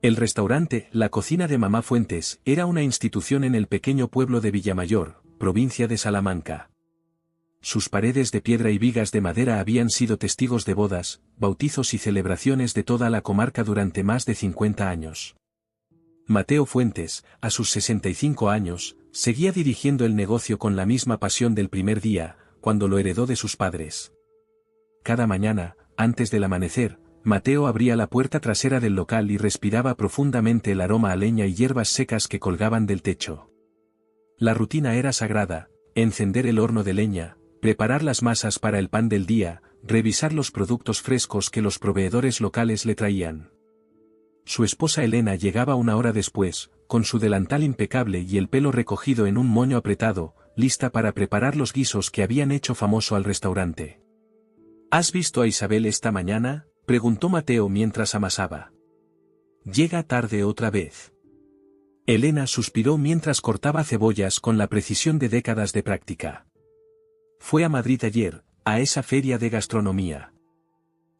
El restaurante, la cocina de Mamá Fuentes, era una institución en el pequeño pueblo de Villamayor, provincia de Salamanca. Sus paredes de piedra y vigas de madera habían sido testigos de bodas, bautizos y celebraciones de toda la comarca durante más de 50 años. Mateo Fuentes, a sus 65 años, seguía dirigiendo el negocio con la misma pasión del primer día, cuando lo heredó de sus padres. Cada mañana, antes del amanecer, Mateo abría la puerta trasera del local y respiraba profundamente el aroma a leña y hierbas secas que colgaban del techo. La rutina era sagrada: encender el horno de leña, preparar las masas para el pan del día, revisar los productos frescos que los proveedores locales le traían. Su esposa Elena llegaba una hora después, con su delantal impecable y el pelo recogido en un moño apretado, lista para preparar los guisos que habían hecho famoso al restaurante. ¿Has visto a Isabel esta mañana?, preguntó Mateo mientras amasaba. Llega tarde otra vez. Elena suspiró mientras cortaba cebollas con la precisión de décadas de práctica. Fue a Madrid ayer, a esa feria de gastronomía.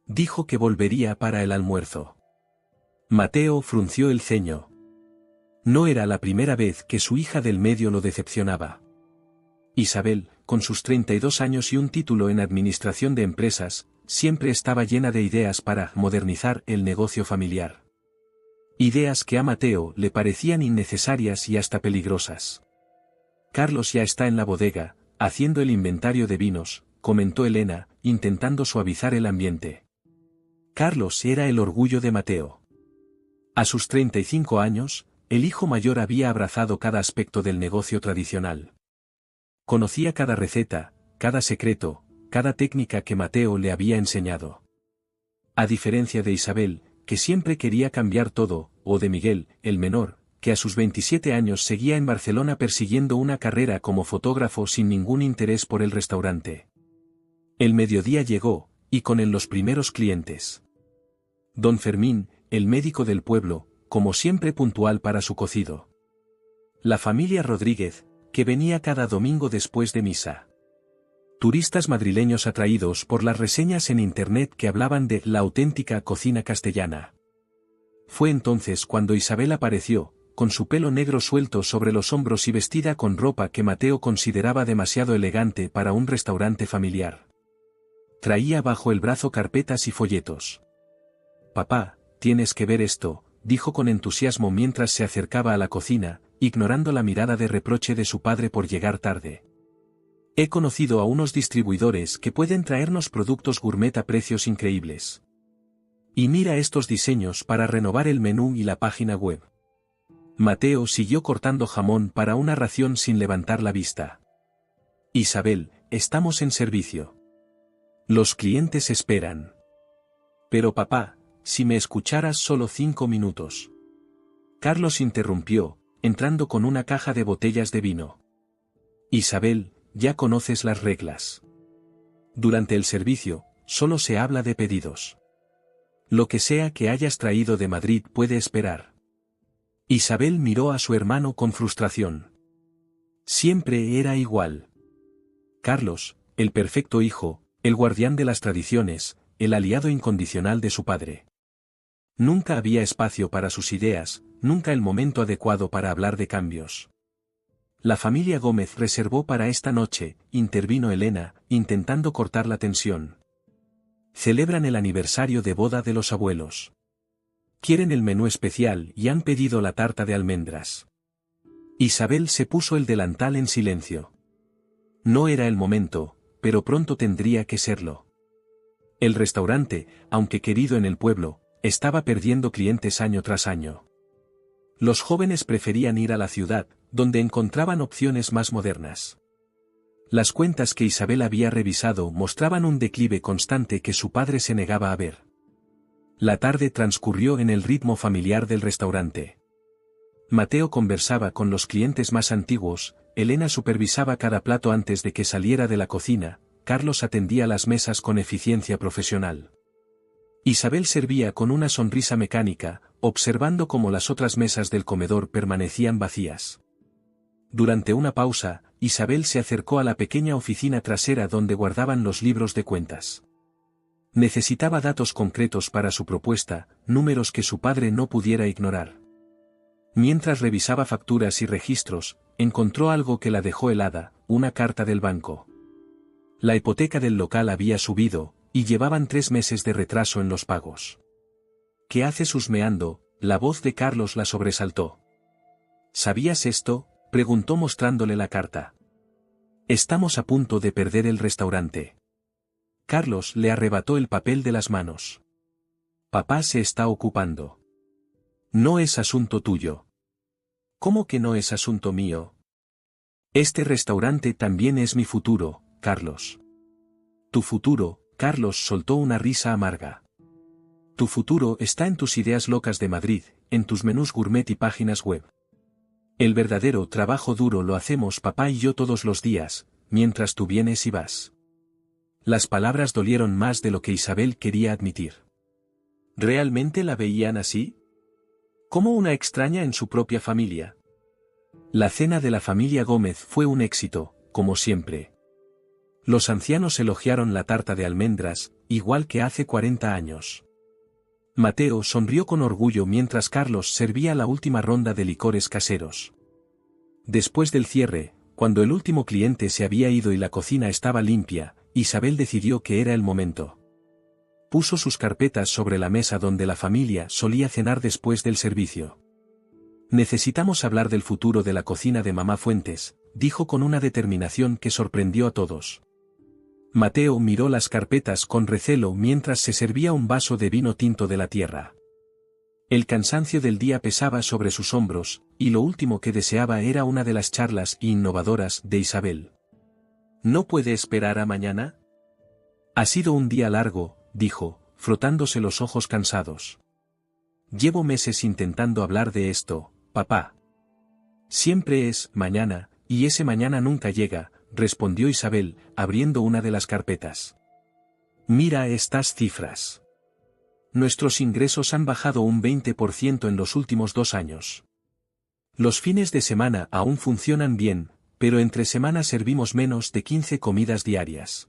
Dijo que volvería para el almuerzo. Mateo frunció el ceño. No era la primera vez que su hija del medio lo decepcionaba. Isabel, con sus 32 años y un título en administración de empresas, siempre estaba llena de ideas para modernizar el negocio familiar. Ideas que a Mateo le parecían innecesarias y hasta peligrosas. Carlos ya está en la bodega, haciendo el inventario de vinos, comentó Elena, intentando suavizar el ambiente. Carlos era el orgullo de Mateo. A sus 35 años, el hijo mayor había abrazado cada aspecto del negocio tradicional. Conocía cada receta, cada secreto, cada técnica que Mateo le había enseñado. A diferencia de Isabel, que siempre quería cambiar todo, o de Miguel, el menor, que a sus 27 años seguía en Barcelona persiguiendo una carrera como fotógrafo sin ningún interés por el restaurante. El mediodía llegó, y con él los primeros clientes. Don Fermín, el médico del pueblo, como siempre puntual para su cocido. La familia Rodríguez, que venía cada domingo después de misa. Turistas madrileños atraídos por las reseñas en internet que hablaban de la auténtica cocina castellana. Fue entonces cuando Isabel apareció, con su pelo negro suelto sobre los hombros y vestida con ropa que Mateo consideraba demasiado elegante para un restaurante familiar. Traía bajo el brazo carpetas y folletos. «Papá, tienes que ver esto», dijo con entusiasmo mientras se acercaba a la cocina, ignorando la mirada de reproche de su padre por llegar tarde. «He conocido a unos distribuidores que pueden traernos productos gourmet a precios increíbles. Y mira estos diseños para renovar el menú y la página web». Mateo siguió cortando jamón para una ración sin levantar la vista. «Isabel, estamos en servicio. Los clientes esperan». «Pero papá, si me escucharas solo 5 minutos». Carlos interrumpió, entrando con una caja de botellas de vino. «Isabel, ya conoces las reglas. Durante el servicio, solo se habla de pedidos. Lo que sea que hayas traído de Madrid puede esperar». Isabel miró a su hermano con frustración. Siempre era igual. Carlos, el perfecto hijo, el guardián de las tradiciones, el aliado incondicional de su padre. Nunca había espacio para sus ideas, nunca el momento adecuado para hablar de cambios. «La familia Gómez reservó para esta noche», intervino Elena, intentando cortar la tensión. «Celebran el aniversario de boda de los abuelos. Quieren el menú especial y han pedido la tarta de almendras». Isabel se puso el delantal en silencio. No era el momento, pero pronto tendría que serlo. El restaurante, aunque querido en el pueblo, estaba perdiendo clientes año tras año. Los jóvenes preferían ir a la ciudad, donde encontraban opciones más modernas. Las cuentas que Isabel había revisado mostraban un declive constante que su padre se negaba a ver. La tarde transcurrió en el ritmo familiar del restaurante. Mateo conversaba con los clientes más antiguos, Elena supervisaba cada plato antes de que saliera de la cocina, Carlos atendía las mesas con eficiencia profesional. Isabel servía con una sonrisa mecánica, observando cómo las otras mesas del comedor permanecían vacías. Durante una pausa, Isabel se acercó a la pequeña oficina trasera donde guardaban los libros de cuentas. Necesitaba datos concretos para su propuesta, números que su padre no pudiera ignorar. Mientras revisaba facturas y registros, encontró algo que la dejó helada, una carta del banco. La hipoteca del local había subido, y llevaban 3 meses de retraso en los pagos. ¿Qué haces husmeando? La voz de Carlos la sobresaltó. ¿Sabías esto?, preguntó mostrándole la carta. Estamos a punto de perder el restaurante. Carlos le arrebató el papel de las manos. Papá se está ocupando. No es asunto tuyo. ¿Cómo que no es asunto mío? Este restaurante también es mi futuro, Carlos. Tu futuro, Carlos soltó una risa amarga. Tu futuro está en tus ideas locas de Madrid, en tus menús gourmet y páginas web. El verdadero trabajo duro lo hacemos papá y yo todos los días, mientras tú vienes y vas. Las palabras dolieron más de lo que Isabel quería admitir. ¿Realmente la veían así? Como una extraña en su propia familia. La cena de la familia Gómez fue un éxito, como siempre. Los ancianos elogiaron la tarta de almendras, igual que hace 40 años. Mateo sonrió con orgullo mientras Carlos servía la última ronda de licores caseros. Después del cierre, cuando el último cliente se había ido y la cocina estaba limpia, Isabel decidió que era el momento. Puso sus carpetas sobre la mesa donde la familia solía cenar después del servicio. Necesitamos hablar del futuro de la cocina de Mamá Fuentes, dijo con una determinación que sorprendió a todos. Mateo miró las carpetas con recelo mientras se servía un vaso de vino tinto de la tierra. El cansancio del día pesaba sobre sus hombros, y lo último que deseaba era una de las charlas innovadoras de Isabel. ¿No puede esperar a mañana? Ha sido un día largo, dijo, frotándose los ojos cansados. Llevo meses intentando hablar de esto, papá. Siempre es mañana, y ese mañana nunca llega, respondió Isabel, abriendo una de las carpetas. Mira estas cifras. Nuestros ingresos han bajado un 20% en los últimos 2 años. Los fines de semana aún funcionan bien, pero entre semanas servimos menos de 15 comidas diarias.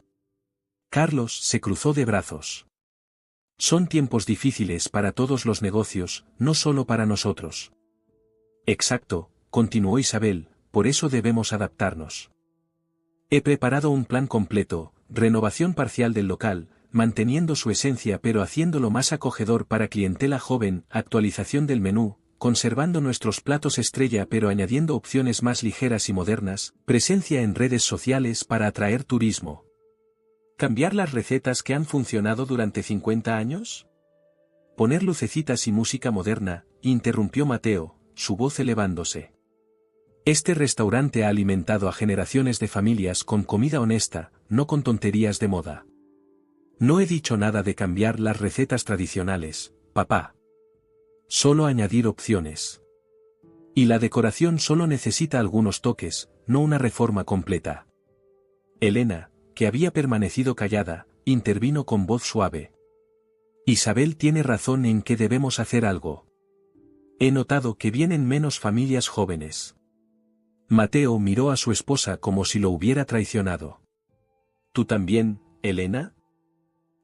Carlos se cruzó de brazos. Son tiempos difíciles para todos los negocios, no solo para nosotros. Exacto, continuó Isabel, por eso debemos adaptarnos. He preparado un plan completo, renovación parcial del local, manteniendo su esencia pero haciéndolo más acogedor para clientela joven, actualización del menú, conservando nuestros platos estrella pero añadiendo opciones más ligeras y modernas, presencia en redes sociales para atraer turismo. ¿Cambiar las recetas que han funcionado durante 50 años? Poner lucecitas y música moderna, interrumpió Mateo, su voz elevándose. Este restaurante ha alimentado a generaciones de familias con comida honesta, no con tonterías de moda. No he dicho nada de cambiar las recetas tradicionales, papá. Solo añadir opciones. Y la decoración solo necesita algunos toques, no una reforma completa. Elena, que había permanecido callada, intervino con voz suave. Isabel tiene razón en que debemos hacer algo. He notado que vienen menos familias jóvenes. Mateo miró a su esposa como si lo hubiera traicionado. ¿Tú también, Elena?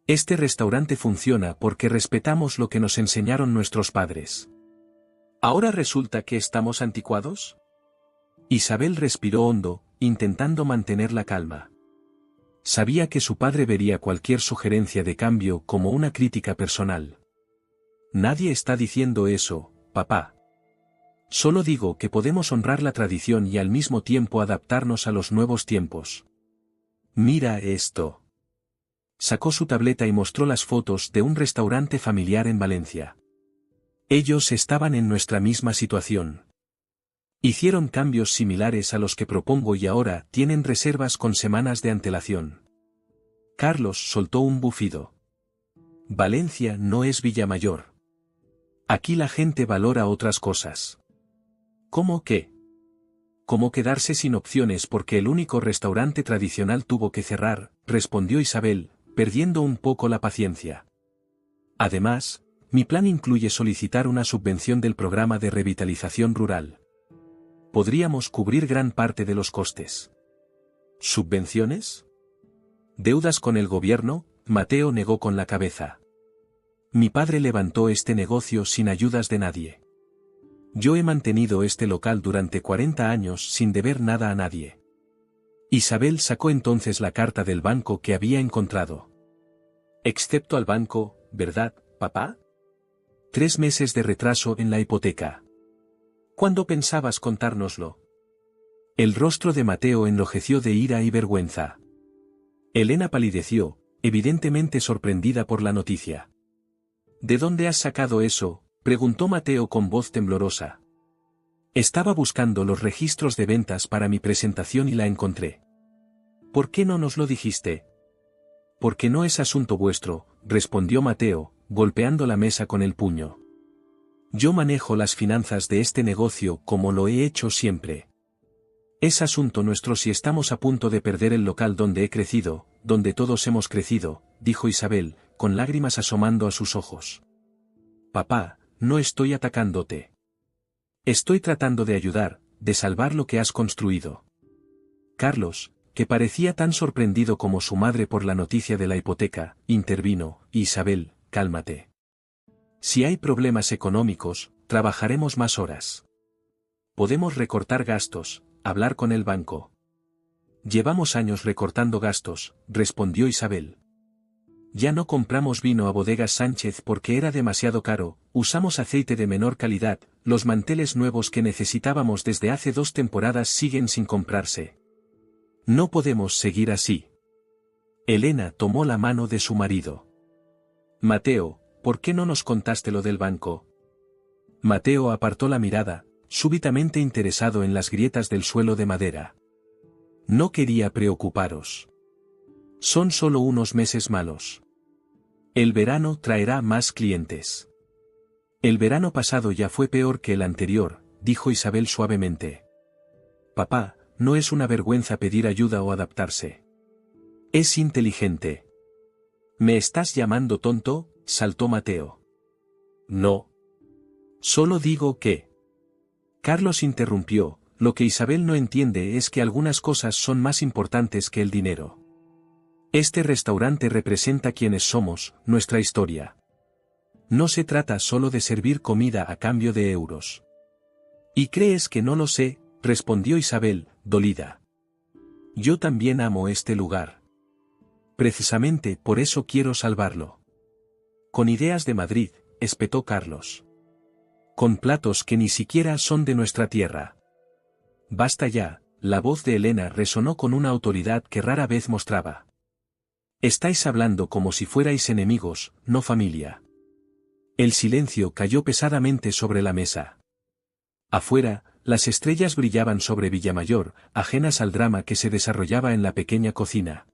Este restaurante funciona porque respetamos lo que nos enseñaron nuestros padres. ¿Ahora resulta que estamos anticuados? Isabel respiró hondo, intentando mantener la calma. Sabía que su padre vería cualquier sugerencia de cambio como una crítica personal. Nadie está diciendo eso, papá. Solo digo que podemos honrar la tradición y al mismo tiempo adaptarnos a los nuevos tiempos. Mira esto. Sacó su tableta y mostró las fotos de un restaurante familiar en Valencia. Ellos estaban en nuestra misma situación. Hicieron cambios similares a los que propongo y ahora tienen reservas con semanas de antelación. Carlos soltó un bufido. Valencia no es Villamayor. Aquí la gente valora otras cosas. ¿Cómo qué? ¿Cómo quedarse sin opciones porque el único restaurante tradicional tuvo que cerrar?, respondió Isabel, perdiendo un poco la paciencia. Además, mi plan incluye solicitar una subvención del programa de revitalización rural. Podríamos cubrir gran parte de los costes. ¿Subvenciones? ¿Deudas con el gobierno?, Mateo negó con la cabeza. Mi padre levantó este negocio sin ayudas de nadie. Yo he mantenido este local durante 40 años sin deber nada a nadie. Isabel sacó entonces la carta del banco que había encontrado. Excepto al banco, ¿verdad, papá? 3 meses de retraso en la hipoteca. ¿Cuándo pensabas contárnoslo? El rostro de Mateo enrojeció de ira y vergüenza. Elena palideció, evidentemente sorprendida por la noticia. ¿De dónde has sacado eso?, preguntó Mateo con voz temblorosa. Estaba buscando los registros de ventas para mi presentación y la encontré. ¿Por qué no nos lo dijiste? Porque no es asunto vuestro, respondió Mateo, golpeando la mesa con el puño. Yo manejo las finanzas de este negocio como lo he hecho siempre. Es asunto nuestro si estamos a punto de perder el local donde he crecido, donde todos hemos crecido, dijo Isabel, con lágrimas asomando a sus ojos. Papá, no estoy atacándote. Estoy tratando de ayudar, de salvar lo que has construido. Carlos, que parecía tan sorprendido como su madre por la noticia de la hipoteca, intervino. Isabel, cálmate. Si hay problemas económicos, trabajaremos más horas. Podemos recortar gastos, hablar con el banco. Llevamos años recortando gastos, respondió Isabel. Ya no compramos vino a Bodegas Sánchez porque era demasiado caro, usamos aceite de menor calidad, los manteles nuevos que necesitábamos desde hace 2 temporadas siguen sin comprarse. No podemos seguir así. Elena tomó la mano de su marido. Mateo, ¿por qué no nos contaste lo del banco? Mateo apartó la mirada, súbitamente interesado en las grietas del suelo de madera. No quería preocuparos. Son solo unos meses malos. El verano traerá más clientes. El verano pasado ya fue peor que el anterior, dijo Isabel suavemente. Papá, no es una vergüenza pedir ayuda o adaptarse. Es inteligente. ¿Me estás llamando tonto?, saltó Mateo. No. Solo digo que... Carlos interrumpió, lo que Isabel no entiende es que algunas cosas son más importantes que el dinero. Este restaurante representa quiénes somos, nuestra historia. No se trata solo de servir comida a cambio de euros. ¿Y crees que no lo sé?, respondió Isabel, dolida. Yo también amo este lugar. Precisamente por eso quiero salvarlo. Con ideas de Madrid, espetó Carlos. Con platos que ni siquiera son de nuestra tierra. Basta ya, la voz de Elena resonó con una autoridad que rara vez mostraba. Estáis hablando como si fuerais enemigos, no familia. El silencio cayó pesadamente sobre la mesa. Afuera, las estrellas brillaban sobre Villamayor, ajenas al drama que se desarrollaba en la pequeña cocina.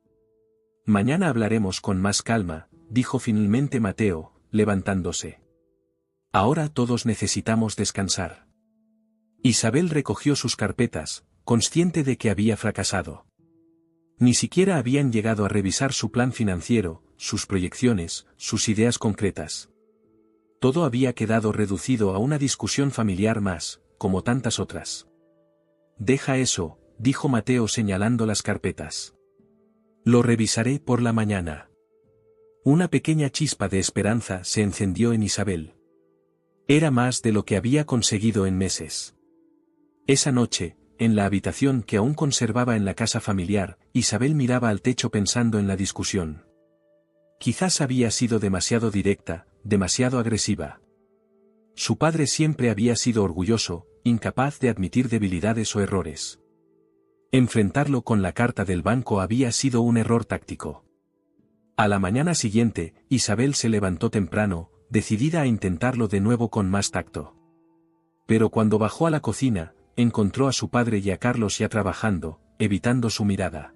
Mañana hablaremos con más calma, dijo finalmente Mateo, levantándose. Ahora todos necesitamos descansar. Isabel recogió sus carpetas, consciente de que había fracasado. Ni siquiera habían llegado a revisar su plan financiero, sus proyecciones, sus ideas concretas. Todo había quedado reducido a una discusión familiar más, como tantas otras. Deja eso, dijo Mateo señalando las carpetas. Lo revisaré por la mañana. Una pequeña chispa de esperanza se encendió en Isabel. Era más de lo que había conseguido en meses. Esa noche, en la habitación que aún conservaba en la casa familiar, Isabel miraba al techo pensando en la discusión. Quizás había sido demasiado directa, demasiado agresiva. Su padre siempre había sido orgulloso, incapaz de admitir debilidades o errores. Enfrentarlo con la carta del banco había sido un error táctico. A la mañana siguiente, Isabel se levantó temprano, decidida a intentarlo de nuevo con más tacto. Pero cuando bajó a la cocina, encontró a su padre y a Carlos ya trabajando, evitando su mirada.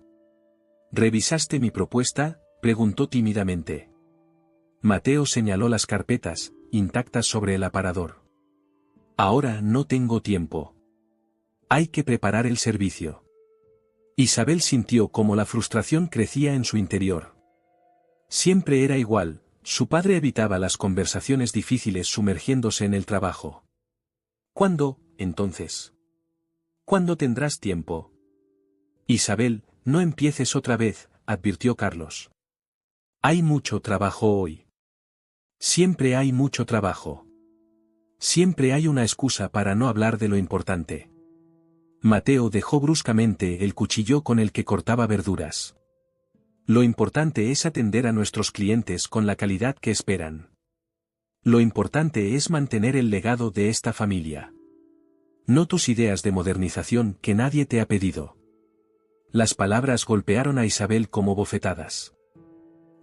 ¿Revisaste mi propuesta?, preguntó tímidamente. Mateo señaló las carpetas, intactas sobre el aparador. Ahora no tengo tiempo. Hay que preparar el servicio. Isabel sintió cómo la frustración crecía en su interior. Siempre era igual, su padre evitaba las conversaciones difíciles sumergiéndose en el trabajo. ¿Cuándo, entonces? ¿Cuándo tendrás tiempo? Isabel, no empieces otra vez, advirtió Carlos. Hay mucho trabajo hoy. Siempre hay mucho trabajo. Siempre hay una excusa para no hablar de lo importante. Mateo dejó bruscamente el cuchillo con el que cortaba verduras. Lo importante es atender a nuestros clientes con la calidad que esperan. Lo importante es mantener el legado de esta familia. No tus ideas de modernización que nadie te ha pedido. Las palabras golpearon a Isabel como bofetadas.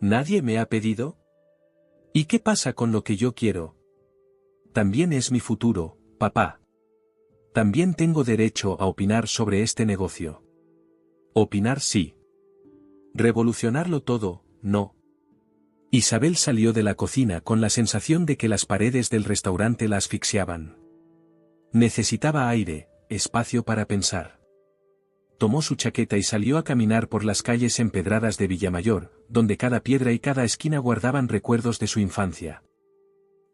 ¿Nadie me ha pedido? ¿Y qué pasa con lo que yo quiero? También es mi futuro, papá. También tengo derecho a opinar sobre este negocio. Opinar sí. Revolucionarlo todo, no. Isabel salió de la cocina con la sensación de que las paredes del restaurante la asfixiaban. Necesitaba aire, espacio para pensar. Tomó su chaqueta y salió a caminar por las calles empedradas de Villamayor, donde cada piedra y cada esquina guardaban recuerdos de su infancia.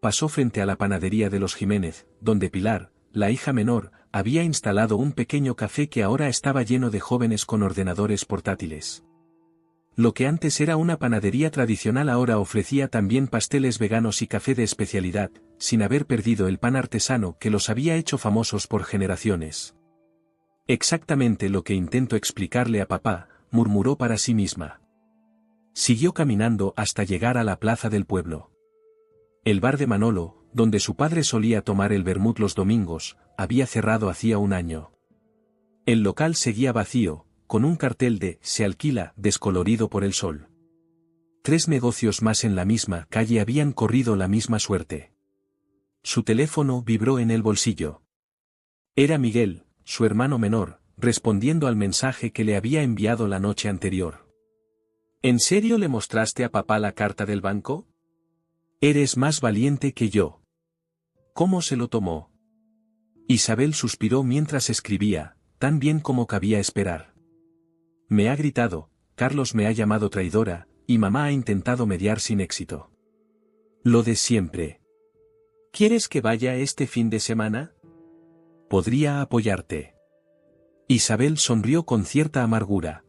Pasó frente a la panadería de los Jiménez, donde Pilar, la hija menor, había instalado un pequeño café que ahora estaba lleno de jóvenes con ordenadores portátiles. Lo que antes era una panadería tradicional ahora ofrecía también pasteles veganos y café de especialidad, sin haber perdido el pan artesano que los había hecho famosos por generaciones. Exactamente lo que intento explicarle a papá, murmuró para sí misma. Siguió caminando hasta llegar a la plaza del pueblo. El bar de Manolo, donde su padre solía tomar el vermut los domingos, había cerrado hacía un año. El local seguía vacío, con un cartel de «Se alquila» descolorido por el sol. 3 negocios más en la misma calle habían corrido la misma suerte. Su teléfono vibró en el bolsillo. Era Miguel, su hermano menor, respondiendo al mensaje que le había enviado la noche anterior. ¿En serio le mostraste a papá la carta del banco? Eres más valiente que yo. ¿Cómo se lo tomó? Isabel suspiró mientras escribía, tan bien como cabía esperar. Me ha gritado, Carlos me ha llamado traidora, y mamá ha intentado mediar sin éxito. Lo de siempre. ¿Quieres que vaya este fin de semana? Podría apoyarte. Isabel sonrió con cierta amargura.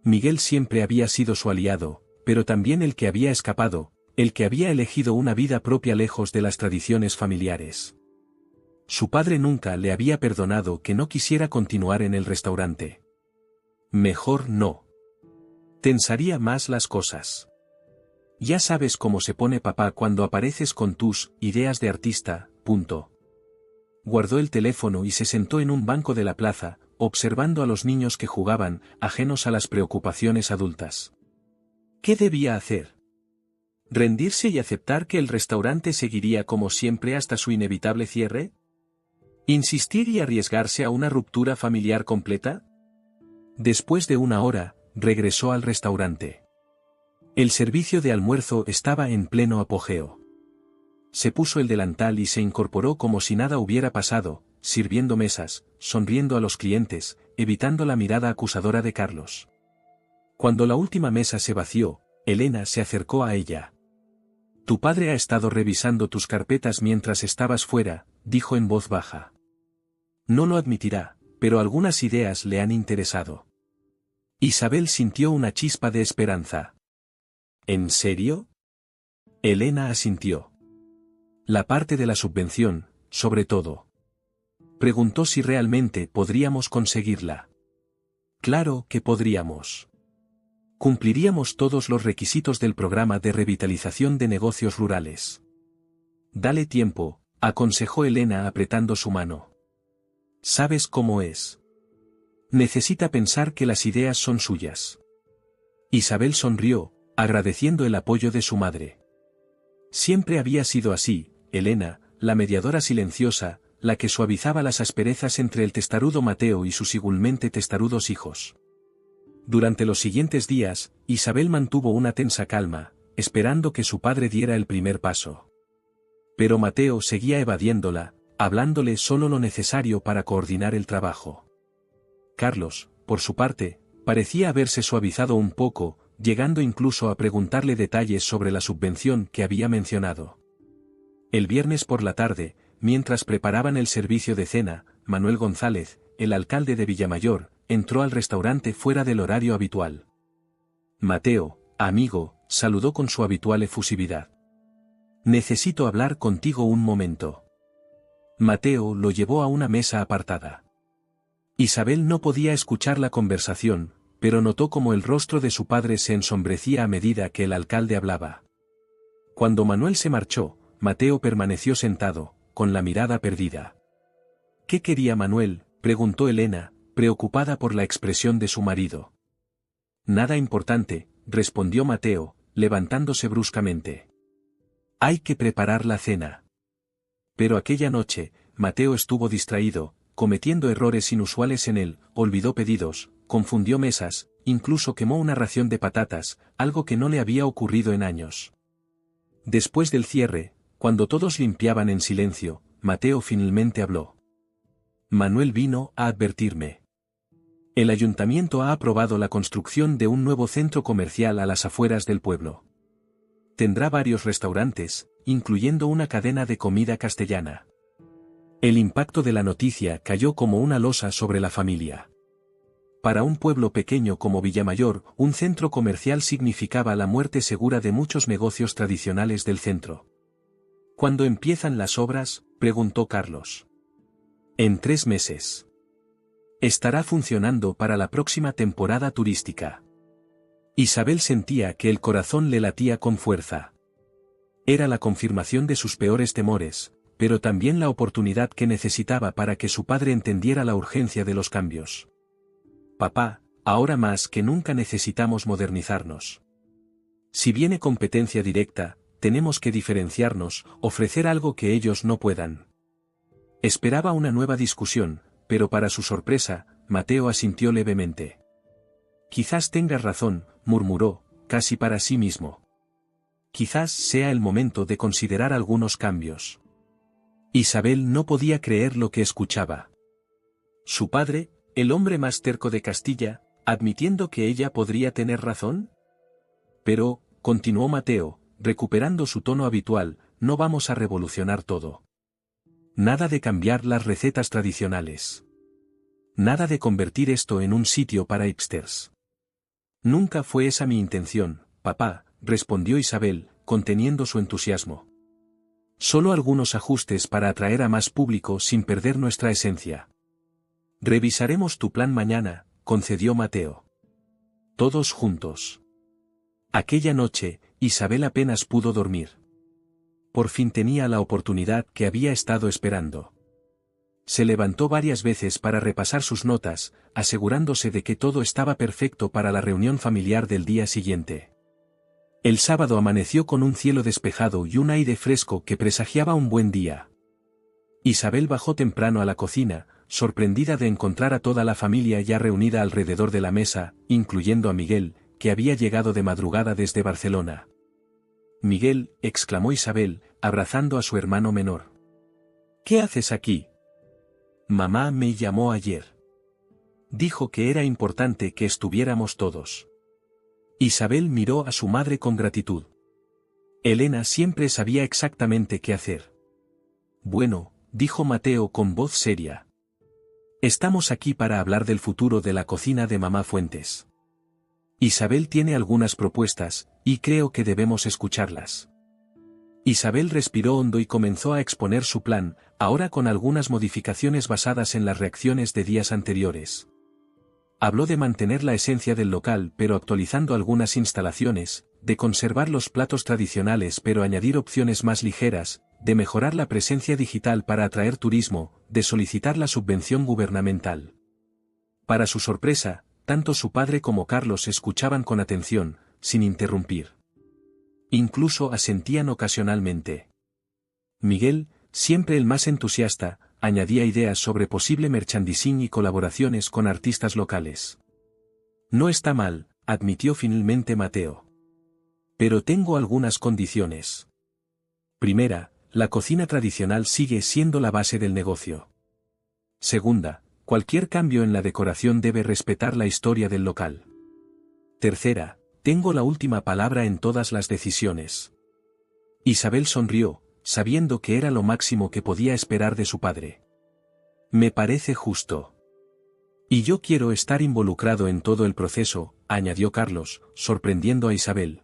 Miguel siempre había sido su aliado, pero también el que había escapado, el que había elegido una vida propia lejos de las tradiciones familiares. Su padre nunca le había perdonado que no quisiera continuar en el restaurante. Mejor no. Tensaría más las cosas. Ya sabes cómo se pone papá cuando apareces con tus ideas de artista, punto. Guardó el teléfono y se sentó en un banco de la plaza, observando a los niños que jugaban, ajenos a las preocupaciones adultas. ¿Qué debía hacer? ¿Rendirse y aceptar que el restaurante seguiría como siempre hasta su inevitable cierre? ¿Insistir y arriesgarse a una ruptura familiar completa? Después de una hora, regresó al restaurante. El servicio de almuerzo estaba en pleno apogeo. Se puso el delantal y se incorporó como si nada hubiera pasado, sirviendo mesas, sonriendo a los clientes, evitando la mirada acusadora de Carlos. Cuando la última mesa se vació, Elena se acercó a ella. Tu padre ha estado revisando tus carpetas mientras estabas fuera, dijo en voz baja. No lo admitirá, pero algunas ideas le han interesado. Isabel sintió una chispa de esperanza. ¿En serio? Elena asintió. La parte de la subvención, sobre todo. Preguntó si realmente podríamos conseguirla. Claro que podríamos. Cumpliríamos todos los requisitos del programa de revitalización de negocios rurales. Dale tiempo, aconsejó Elena apretando su mano. ¿Sabes cómo es? Necesita pensar que las ideas son suyas. Isabel sonrió, agradeciendo el apoyo de su madre. Siempre había sido así, Elena, la mediadora silenciosa, la que suavizaba las asperezas entre el testarudo Mateo y sus igualmente testarudos hijos. Durante los siguientes días, Isabel mantuvo una tensa calma, esperando que su padre diera el primer paso. Pero Mateo seguía evadiéndola, hablándole solo lo necesario para coordinar el trabajo. Carlos, por su parte, parecía haberse suavizado un poco, llegando incluso a preguntarle detalles sobre la subvención que había mencionado. El viernes por la tarde, mientras preparaban el servicio de cena, Manuel González, el alcalde de Villamayor, entró al restaurante fuera del horario habitual. Mateo, amigo, saludó con su habitual efusividad. Necesito hablar contigo un momento. Mateo lo llevó a una mesa apartada. Isabel no podía escuchar la conversación, pero notó cómo el rostro de su padre se ensombrecía a medida que el alcalde hablaba. Cuando Manuel se marchó, Mateo permaneció sentado, con la mirada perdida. ¿Qué quería Manuel?, preguntó Elena, preocupada por la expresión de su marido. Nada importante, respondió Mateo, levantándose bruscamente. Hay que preparar la cena. Pero aquella noche, Mateo estuvo distraído, cometiendo errores inusuales en él, olvidó pedidos, confundió mesas, incluso quemó una ración de patatas, algo que no le había ocurrido en años. Después del cierre, cuando todos limpiaban en silencio, Mateo finalmente habló. Manuel vino a advertirme. El ayuntamiento ha aprobado la construcción de un nuevo centro comercial a las afueras del pueblo. Tendrá varios restaurantes, incluyendo una cadena de comida castellana. El impacto de la noticia cayó como una losa sobre la familia. Para un pueblo pequeño como Villamayor, un centro comercial significaba la muerte segura de muchos negocios tradicionales del centro. ¿Cuándo empiezan las obras?, preguntó Carlos. En 3 meses. Estará funcionando para la próxima temporada turística. Isabel sentía que el corazón le latía con fuerza. Era la confirmación de sus peores temores, pero también la oportunidad que necesitaba para que su padre entendiera la urgencia de los cambios. Papá, ahora más que nunca necesitamos modernizarnos. Si viene competencia directa, tenemos que diferenciarnos, ofrecer algo que ellos no puedan. Esperaba una nueva discusión, pero para su sorpresa, Mateo asintió levemente. Quizás tengas razón, murmuró, casi para sí mismo. Quizás sea el momento de considerar algunos cambios. Isabel no podía creer lo que escuchaba. Su padre, el hombre más terco de Castilla, admitiendo que ella podría tener razón. Pero, continuó Mateo, recuperando su tono habitual, no vamos a revolucionar todo. Nada de cambiar las recetas tradicionales. Nada de convertir esto en un sitio para hipsters. Nunca fue esa mi intención, papá, respondió Isabel, conteniendo su entusiasmo. Solo algunos ajustes para atraer a más público sin perder nuestra esencia. Revisaremos tu plan mañana, concedió Mateo. Todos juntos. Aquella noche, Isabel apenas pudo dormir. Por fin tenía la oportunidad que había estado esperando. Se levantó varias veces para repasar sus notas, asegurándose de que todo estaba perfecto para la reunión familiar del día siguiente. El sábado amaneció con un cielo despejado y un aire fresco que presagiaba un buen día. Isabel bajó temprano a la cocina, sorprendida de encontrar a toda la familia ya reunida alrededor de la mesa, incluyendo a Miguel, que había llegado de madrugada desde Barcelona. Miguel, exclamó Isabel, abrazando a su hermano menor. ¿Qué haces aquí? Mamá me llamó ayer. Dijo que era importante que estuviéramos todos. Isabel miró a su madre con gratitud. Elena siempre sabía exactamente qué hacer. Bueno, dijo Mateo con voz seria. Estamos aquí para hablar del futuro de la cocina de mamá Fuentes. Isabel tiene algunas propuestas, y creo que debemos escucharlas. Isabel respiró hondo y comenzó a exponer su plan, ahora con algunas modificaciones basadas en las reacciones de días anteriores. Habló de mantener la esencia del local pero actualizando algunas instalaciones, de conservar los platos tradicionales pero añadir opciones más ligeras, de mejorar la presencia digital para atraer turismo, de solicitar la subvención gubernamental. Para su sorpresa, tanto su padre como Carlos escuchaban con atención, sin interrumpir. Incluso asentían ocasionalmente. Miguel, siempre el más entusiasta, añadía ideas sobre posible merchandising y colaboraciones con artistas locales. No está mal, admitió finalmente Mateo. Pero tengo algunas condiciones. Primera, la cocina tradicional sigue siendo la base del negocio. Segunda, cualquier cambio en la decoración debe respetar la historia del local. Tercera, tengo la última palabra en todas las decisiones. Isabel sonrió, sabiendo que era lo máximo que podía esperar de su padre. Me parece justo. Y yo quiero estar involucrado en todo el proceso, añadió Carlos, sorprendiendo a Isabel.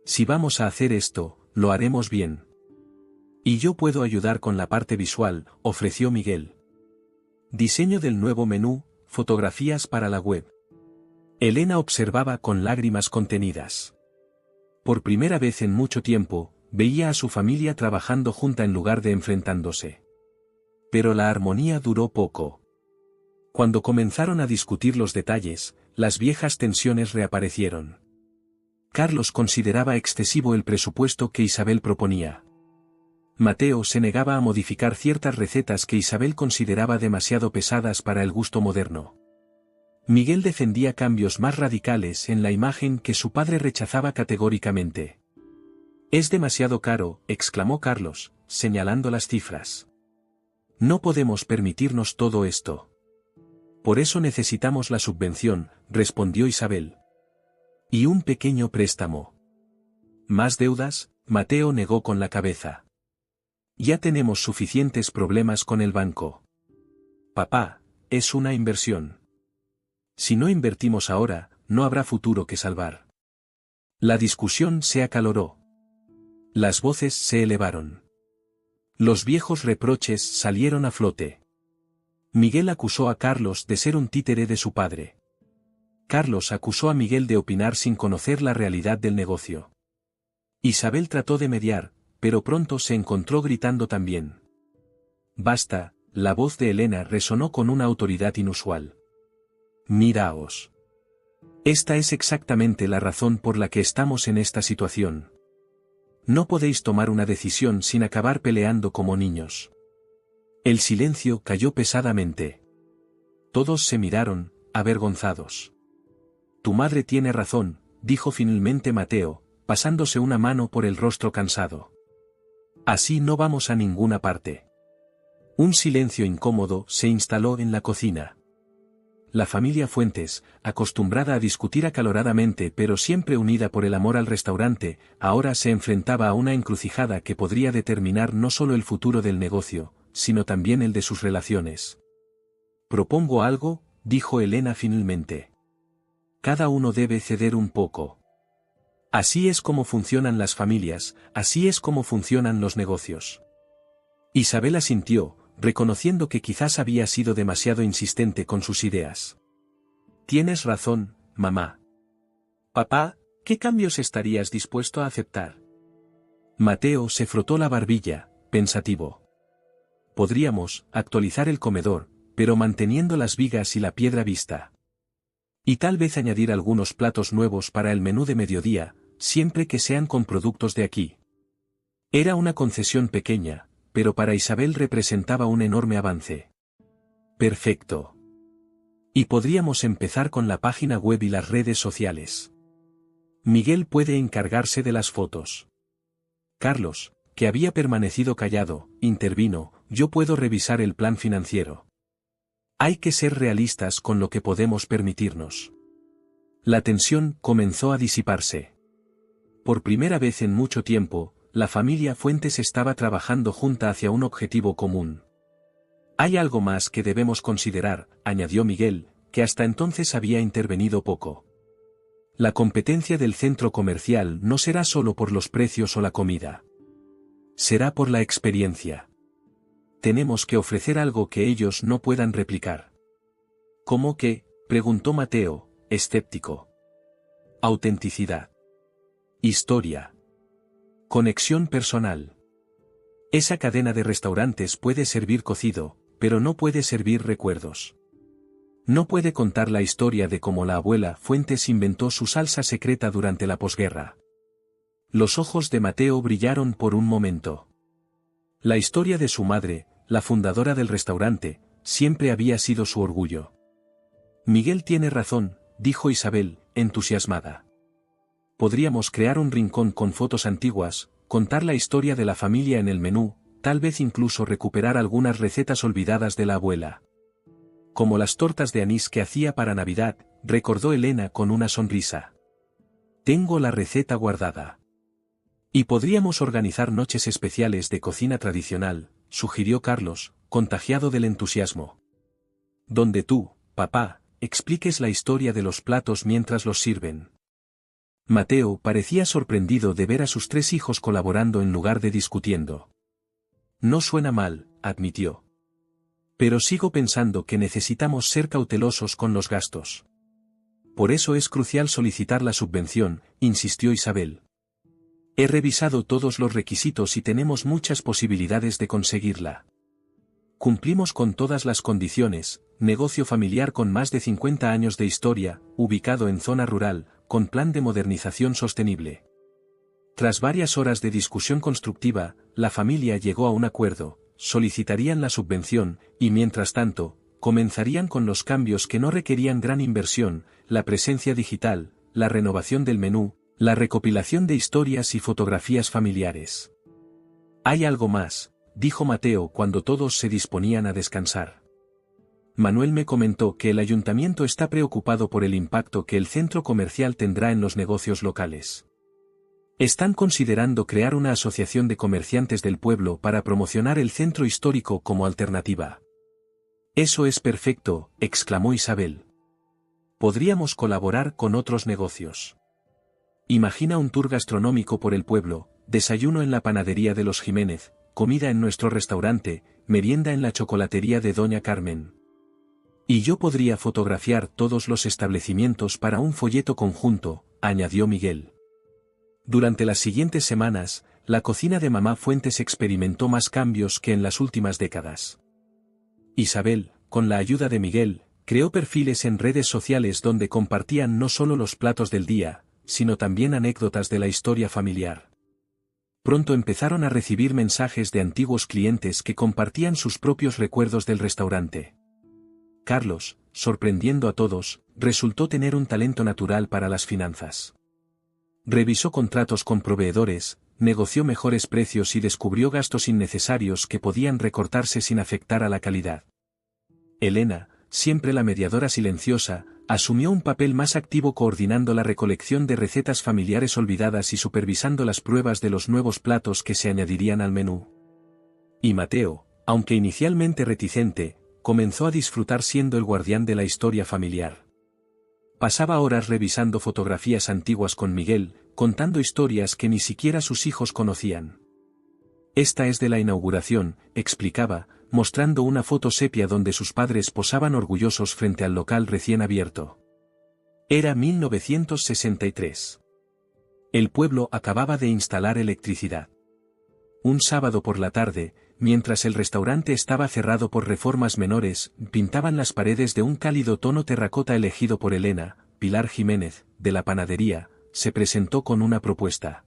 Si vamos a hacer esto, lo haremos bien. Y yo puedo ayudar con la parte visual, ofreció Miguel. Diseño del nuevo menú, fotografías para la web. Elena observaba con lágrimas contenidas. Por primera vez en mucho tiempo, veía a su familia trabajando junta en lugar de enfrentándose. Pero la armonía duró poco. Cuando comenzaron a discutir los detalles, las viejas tensiones reaparecieron. Carlos consideraba excesivo el presupuesto que Isabel proponía. Mateo se negaba a modificar ciertas recetas que Isabel consideraba demasiado pesadas para el gusto moderno. Miguel defendía cambios más radicales en la imagen que su padre rechazaba categóricamente. «Es demasiado caro», exclamó Carlos, señalando las cifras. «No podemos permitirnos todo esto». «Por eso necesitamos la subvención», respondió Isabel. «Y un pequeño préstamo». «¿Más deudas?», Mateo negó con la cabeza. «Ya tenemos suficientes problemas con el banco». «Papá, es una inversión. Si no invertimos ahora, no habrá futuro que salvar». La discusión se acaloró. Las voces se elevaron. Los viejos reproches salieron a flote. Miguel acusó a Carlos de ser un títere de su padre. Carlos acusó a Miguel de opinar sin conocer la realidad del negocio. Isabel trató de mediar, pero pronto se encontró gritando también. «Basta», la voz de Elena resonó con una autoridad inusual. «Miraos. Esta es exactamente la razón por la que estamos en esta situación. No podéis tomar una decisión sin acabar peleando como niños». El silencio cayó pesadamente. Todos se miraron, avergonzados. «Tu madre tiene razón», dijo finalmente Mateo, pasándose una mano por el rostro cansado. «Así no vamos a ninguna parte». Un silencio incómodo se instaló en la cocina. La familia Fuentes, acostumbrada a discutir acaloradamente pero siempre unida por el amor al restaurante, ahora se enfrentaba a una encrucijada que podría determinar no solo el futuro del negocio, sino también el de sus relaciones. «Propongo algo», dijo Elena finalmente. «Cada uno debe ceder un poco. Así es como funcionan las familias, así es como funcionan los negocios». Isabel asintió, reconociendo que quizás había sido demasiado insistente con sus ideas. «Tienes razón, mamá». «Papá, ¿qué cambios estarías dispuesto a aceptar?». Mateo se frotó la barbilla, pensativo. «Podríamos actualizar el comedor, pero manteniendo las vigas y la piedra vista. Y tal vez añadir algunos platos nuevos para el menú de mediodía, siempre que sean con productos de aquí». Era una concesión pequeña, pero para Isabel representaba un enorme avance. «Perfecto. Y podríamos empezar con la página web y las redes sociales. Miguel puede encargarse de las fotos». Carlos, que había permanecido callado, intervino: «Yo puedo revisar el plan financiero. Hay que ser realistas con lo que podemos permitirnos». La tensión comenzó a disiparse. Por primera vez en mucho tiempo, la familia Fuentes estaba trabajando junta hacia un objetivo común. «Hay algo más que debemos considerar», añadió Miguel, que hasta entonces había intervenido poco. «La competencia del centro comercial no será solo por los precios o la comida. Será por la experiencia. Tenemos que ofrecer algo que ellos no puedan replicar». «¿Cómo qué?», preguntó Mateo, escéptico. «Autenticidad. Historia. Conexión personal. Esa cadena de restaurantes puede servir cocido, pero no puede servir recuerdos. No puede contar la historia de cómo la abuela Fuentes inventó su salsa secreta durante la posguerra». Los ojos de Mateo brillaron por un momento. La historia de su madre, la fundadora del restaurante, siempre había sido su orgullo. «Miguel tiene razón», dijo Isabel, entusiasmada. «Podríamos crear un rincón con fotos antiguas, contar la historia de la familia en el menú, tal vez incluso recuperar algunas recetas olvidadas de la abuela. Como las tortas de anís que hacía para Navidad», recordó Elena con una sonrisa. «Tengo la receta guardada». «Y podríamos organizar noches especiales de cocina tradicional», sugirió Carlos, contagiado del entusiasmo. «Donde tú, papá, expliques la historia de los platos mientras los sirven». Mateo parecía sorprendido de ver a sus 3 hijos colaborando en lugar de discutiendo. No suena mal, admitió. Pero sigo pensando que necesitamos ser cautelosos con los gastos. Por eso es crucial solicitar la subvención, insistió Isabel. He revisado todos los requisitos y tenemos muchas posibilidades de conseguirla. Cumplimos con todas las condiciones, negocio familiar con más de 50 años de historia, ubicado en zona rural, con plan de modernización sostenible. Tras varias horas de discusión constructiva, la familia llegó a un acuerdo, solicitarían la subvención, y mientras tanto, comenzarían con los cambios que no requerían gran inversión, la presencia digital, la renovación del menú, la recopilación de historias y fotografías familiares. Hay algo más, dijo Mateo cuando todos se disponían a descansar. Manuel me comentó que el ayuntamiento está preocupado por el impacto que el centro comercial tendrá en los negocios locales. Están considerando crear una asociación de comerciantes del pueblo para promocionar el centro histórico como alternativa. Eso es perfecto, exclamó Isabel. Podríamos colaborar con otros negocios. Imagina un tour gastronómico por el pueblo, desayuno en la panadería de los Jiménez, comida en nuestro restaurante, merienda en la chocolatería de Doña Carmen. Y yo podría fotografiar todos los establecimientos para un folleto conjunto, añadió Miguel. Durante las siguientes semanas, la cocina de Mamá Fuentes experimentó más cambios que en las últimas décadas. Isabel, con la ayuda de Miguel, creó perfiles en redes sociales donde compartían no solo los platos del día, sino también anécdotas de la historia familiar. Pronto empezaron a recibir mensajes de antiguos clientes que compartían sus propios recuerdos del restaurante. Carlos, sorprendiendo a todos, resultó tener un talento natural para las finanzas. Revisó contratos con proveedores, negoció mejores precios y descubrió gastos innecesarios que podían recortarse sin afectar a la calidad. Elena, siempre la mediadora silenciosa, asumió un papel más activo coordinando la recolección de recetas familiares olvidadas y supervisando las pruebas de los nuevos platos que se añadirían al menú. Y Mateo, aunque inicialmente reticente, comenzó a disfrutar siendo el guardián de la historia familiar. Pasaba horas revisando fotografías antiguas con Miguel, contando historias que ni siquiera sus hijos conocían. Esta es de la inauguración, explicaba, mostrando una foto sepia donde sus padres posaban orgullosos frente al local recién abierto. Era 1963. El pueblo acababa de instalar electricidad. Un sábado por la tarde, mientras el restaurante estaba cerrado por reformas menores, pintaban las paredes de un cálido tono terracota elegido por Elena. Pilar Jiménez, de la panadería, se presentó con una propuesta.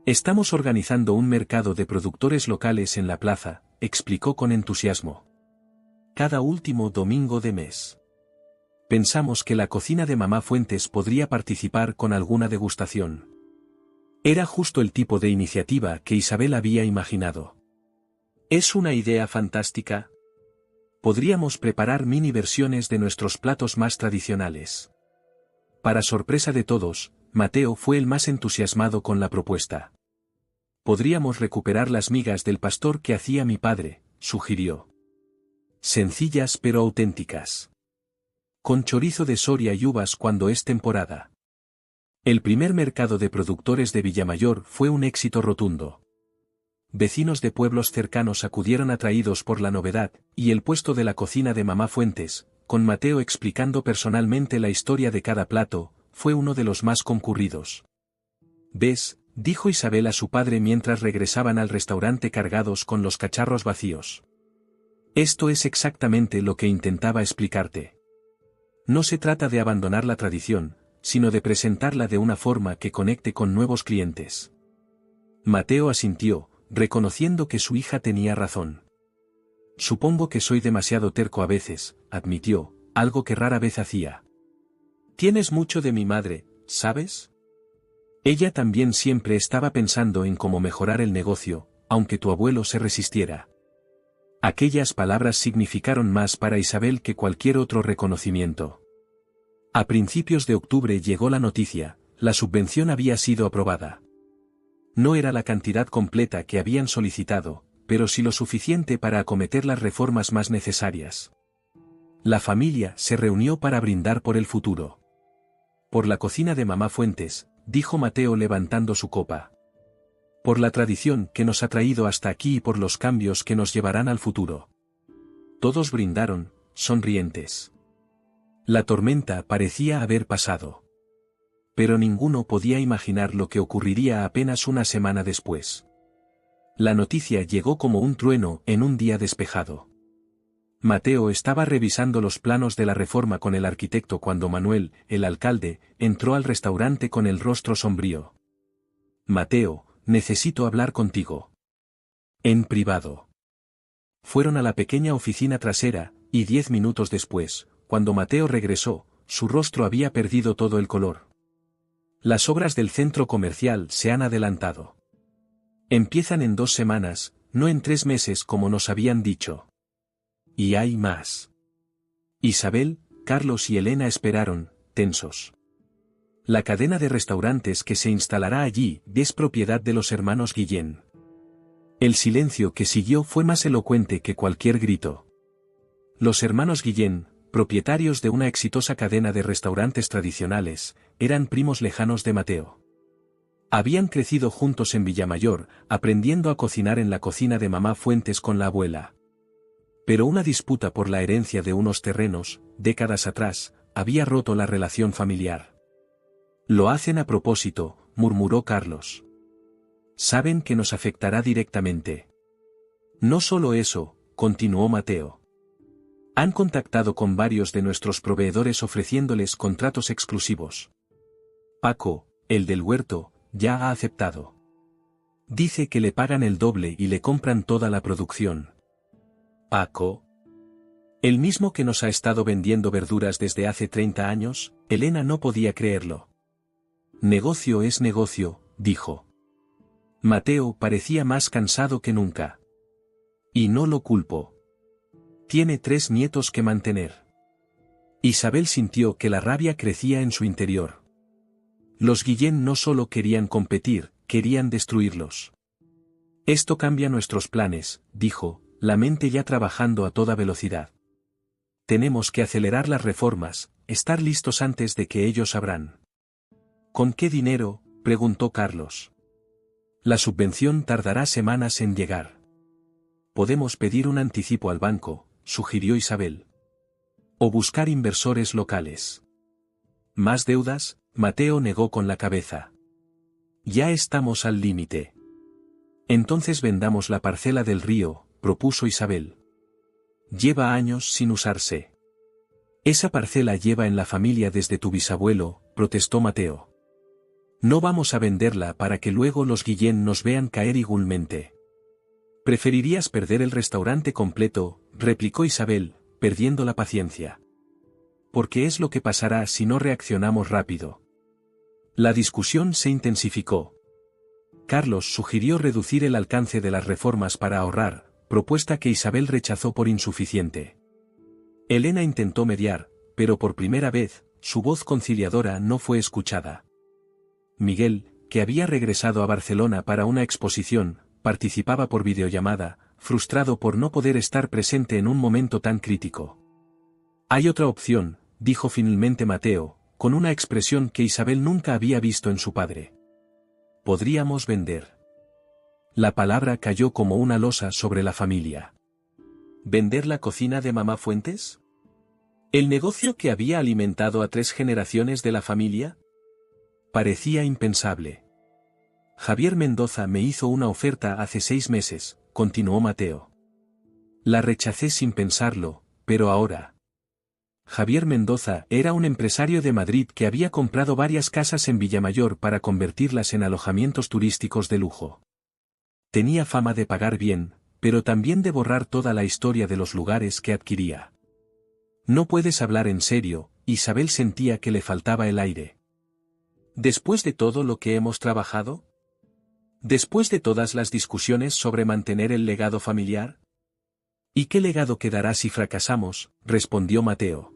Estamos organizando un mercado de productores locales en la plaza, explicó con entusiasmo. Cada último domingo de mes. Pensamos que la cocina de Mamá Fuentes podría participar con alguna degustación. Era justo el tipo de iniciativa que Isabel había imaginado. Es una idea fantástica. Podríamos preparar mini versiones de nuestros platos más tradicionales. Para sorpresa de todos, Mateo fue el más entusiasmado con la propuesta. Podríamos recuperar las migas del pastor que hacía mi padre, sugirió. Sencillas pero auténticas. Con chorizo de Soria y uvas cuando es temporada. El primer mercado de productores de Villamayor fue un éxito rotundo. Vecinos de pueblos cercanos acudieron atraídos por la novedad, y el puesto de la cocina de Mamá Fuentes, con Mateo explicando personalmente la historia de cada plato, fue uno de los más concurridos. ¿Ves?, dijo Isabel a su padre mientras regresaban al restaurante cargados con los cacharros vacíos. Esto es exactamente lo que intentaba explicarte. No se trata de abandonar la tradición, sino de presentarla de una forma que conecte con nuevos clientes. Mateo asintió, reconociendo que su hija tenía razón. Supongo que soy demasiado terco a veces, admitió, algo que rara vez hacía. Tienes mucho de mi madre, ¿sabes? Ella también siempre estaba pensando en cómo mejorar el negocio, aunque tu abuelo se resistiera. Aquellas palabras significaron más para Isabel que cualquier otro reconocimiento. A principios de octubre llegó la noticia, la subvención había sido aprobada. No era la cantidad completa que habían solicitado, pero sí lo suficiente para acometer las reformas más necesarias. La familia se reunió para brindar por el futuro. Por la cocina de Mamá Fuentes, dijo Mateo levantando su copa. Por la tradición que nos ha traído hasta aquí y por los cambios que nos llevarán al futuro. Todos brindaron, sonrientes. La tormenta parecía haber pasado. Pero ninguno podía imaginar lo que ocurriría apenas una semana después. La noticia llegó como un trueno en un día despejado. Mateo estaba revisando los planos de la reforma con el arquitecto cuando Manuel, el alcalde, entró al restaurante con el rostro sombrío. Mateo, necesito hablar contigo. En privado. Fueron a la pequeña oficina trasera, y 10 minutos después, cuando Mateo regresó, su rostro había perdido todo el color. Las obras del centro comercial se han adelantado. Empiezan en 2 semanas, no en 3 meses como nos habían dicho. Y hay más. Isabel, Carlos y Elena esperaron, tensos. La cadena de restaurantes que se instalará allí es propiedad de los hermanos Guillén. El silencio que siguió fue más elocuente que cualquier grito. Los hermanos Guillén, propietarios de una exitosa cadena de restaurantes tradicionales, eran primos lejanos de Mateo. Habían crecido juntos en Villamayor, aprendiendo a cocinar en la cocina de mamá Fuentes con la abuela. Pero una disputa por la herencia de unos terrenos, décadas atrás, había roto la relación familiar. Lo hacen a propósito, murmuró Carlos. Saben que nos afectará directamente. No solo eso, continuó Mateo. Han contactado con varios de nuestros proveedores ofreciéndoles contratos exclusivos. Paco, el del huerto, ya ha aceptado. Dice que le pagan el doble y le compran toda la producción. Paco. El mismo que nos ha estado vendiendo verduras desde hace 30 años, Elena no podía creerlo. Negocio es negocio, dijo. Mateo parecía más cansado que nunca. Y no lo culpo. Tiene 3 nietos que mantener. Isabel sintió que la rabia crecía en su interior. Los Guillén no solo querían competir, querían destruirlos. Esto cambia nuestros planes, dijo, la mente ya trabajando a toda velocidad. Tenemos que acelerar las reformas, estar listos antes de que ellos abran. ¿Con qué dinero?, preguntó Carlos. La subvención tardará semanas en llegar. Podemos pedir un anticipo al banco, sugirió Isabel. O buscar inversores locales. ¿Más deudas? Mateo negó con la cabeza. Ya estamos al límite. Entonces vendamos la parcela del río, propuso Isabel. Lleva años sin usarse. Esa parcela lleva en la familia desde tu bisabuelo, protestó Mateo. No vamos a venderla para que luego los Guillén nos vean caer igualmente. ¿Preferirías perder el restaurante completo?, replicó Isabel, perdiendo la paciencia. Porque es lo que pasará si no reaccionamos rápido. La discusión se intensificó. Carlos sugirió reducir el alcance de las reformas para ahorrar, propuesta que Isabel rechazó por insuficiente. Elena intentó mediar, pero por primera vez, su voz conciliadora no fue escuchada. Miguel, que había regresado a Barcelona para una exposición, participaba por videollamada, frustrado por no poder estar presente en un momento tan crítico. Hay otra opción, dijo finalmente Mateo, con una expresión que Isabel nunca había visto en su padre. Podríamos vender. La palabra cayó como una losa sobre la familia. ¿Vender la cocina de mamá Fuentes? ¿El negocio que había alimentado a 3 generaciones de la familia? Parecía impensable. Javier Mendoza me hizo una oferta hace 6 meses, continuó Mateo. La rechacé sin pensarlo, pero ahora. Javier Mendoza era un empresario de Madrid que había comprado varias casas en Villamayor para convertirlas en alojamientos turísticos de lujo. Tenía fama de pagar bien, pero también de borrar toda la historia de los lugares que adquiría. No puedes hablar en serio, Isabel sentía que le faltaba el aire. ¿Después de todo lo que hemos trabajado? ¿Después de todas las discusiones sobre mantener el legado familiar? ¿Y qué legado quedará si fracasamos?, respondió Mateo.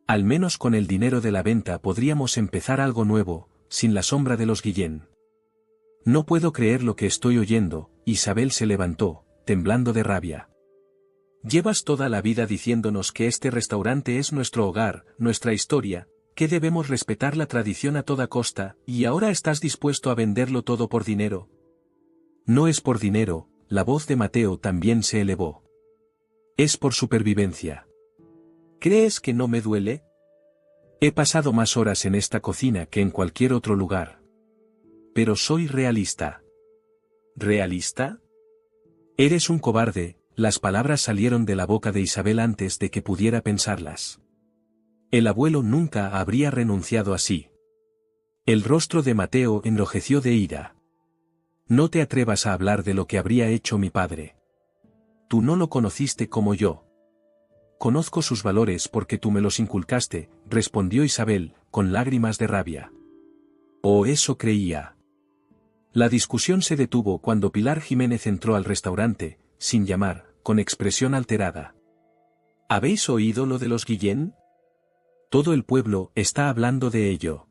Al menos con el dinero de la venta podríamos empezar algo nuevo, sin la sombra de los Guillén. No puedo creer lo que estoy oyendo, Isabel se levantó, temblando de rabia. Llevas toda la vida diciéndonos que este restaurante es nuestro hogar, nuestra historia, que debemos respetar la tradición a toda costa, y ahora estás dispuesto a venderlo todo por dinero. No es por dinero, la voz de Mateo también se elevó. Es por supervivencia. ¿Crees que no me duele? He pasado más horas en esta cocina que en cualquier otro lugar. Pero soy realista. ¿Realista? Eres un cobarde. Las palabras salieron de la boca de Isabel antes de que pudiera pensarlas. El abuelo nunca habría renunciado así. El rostro de Mateo enrojeció de ira. No te atrevas a hablar de lo que habría hecho mi padre. Tú no lo conociste como yo. Conozco sus valores porque tú me los inculcaste, respondió Isabel, con lágrimas de rabia. ¿O eso creía? La discusión se detuvo cuando Pilar Jiménez entró al restaurante, sin llamar, con expresión alterada. ¿Habéis oído lo de los Guillén? Todo el pueblo está hablando de ello.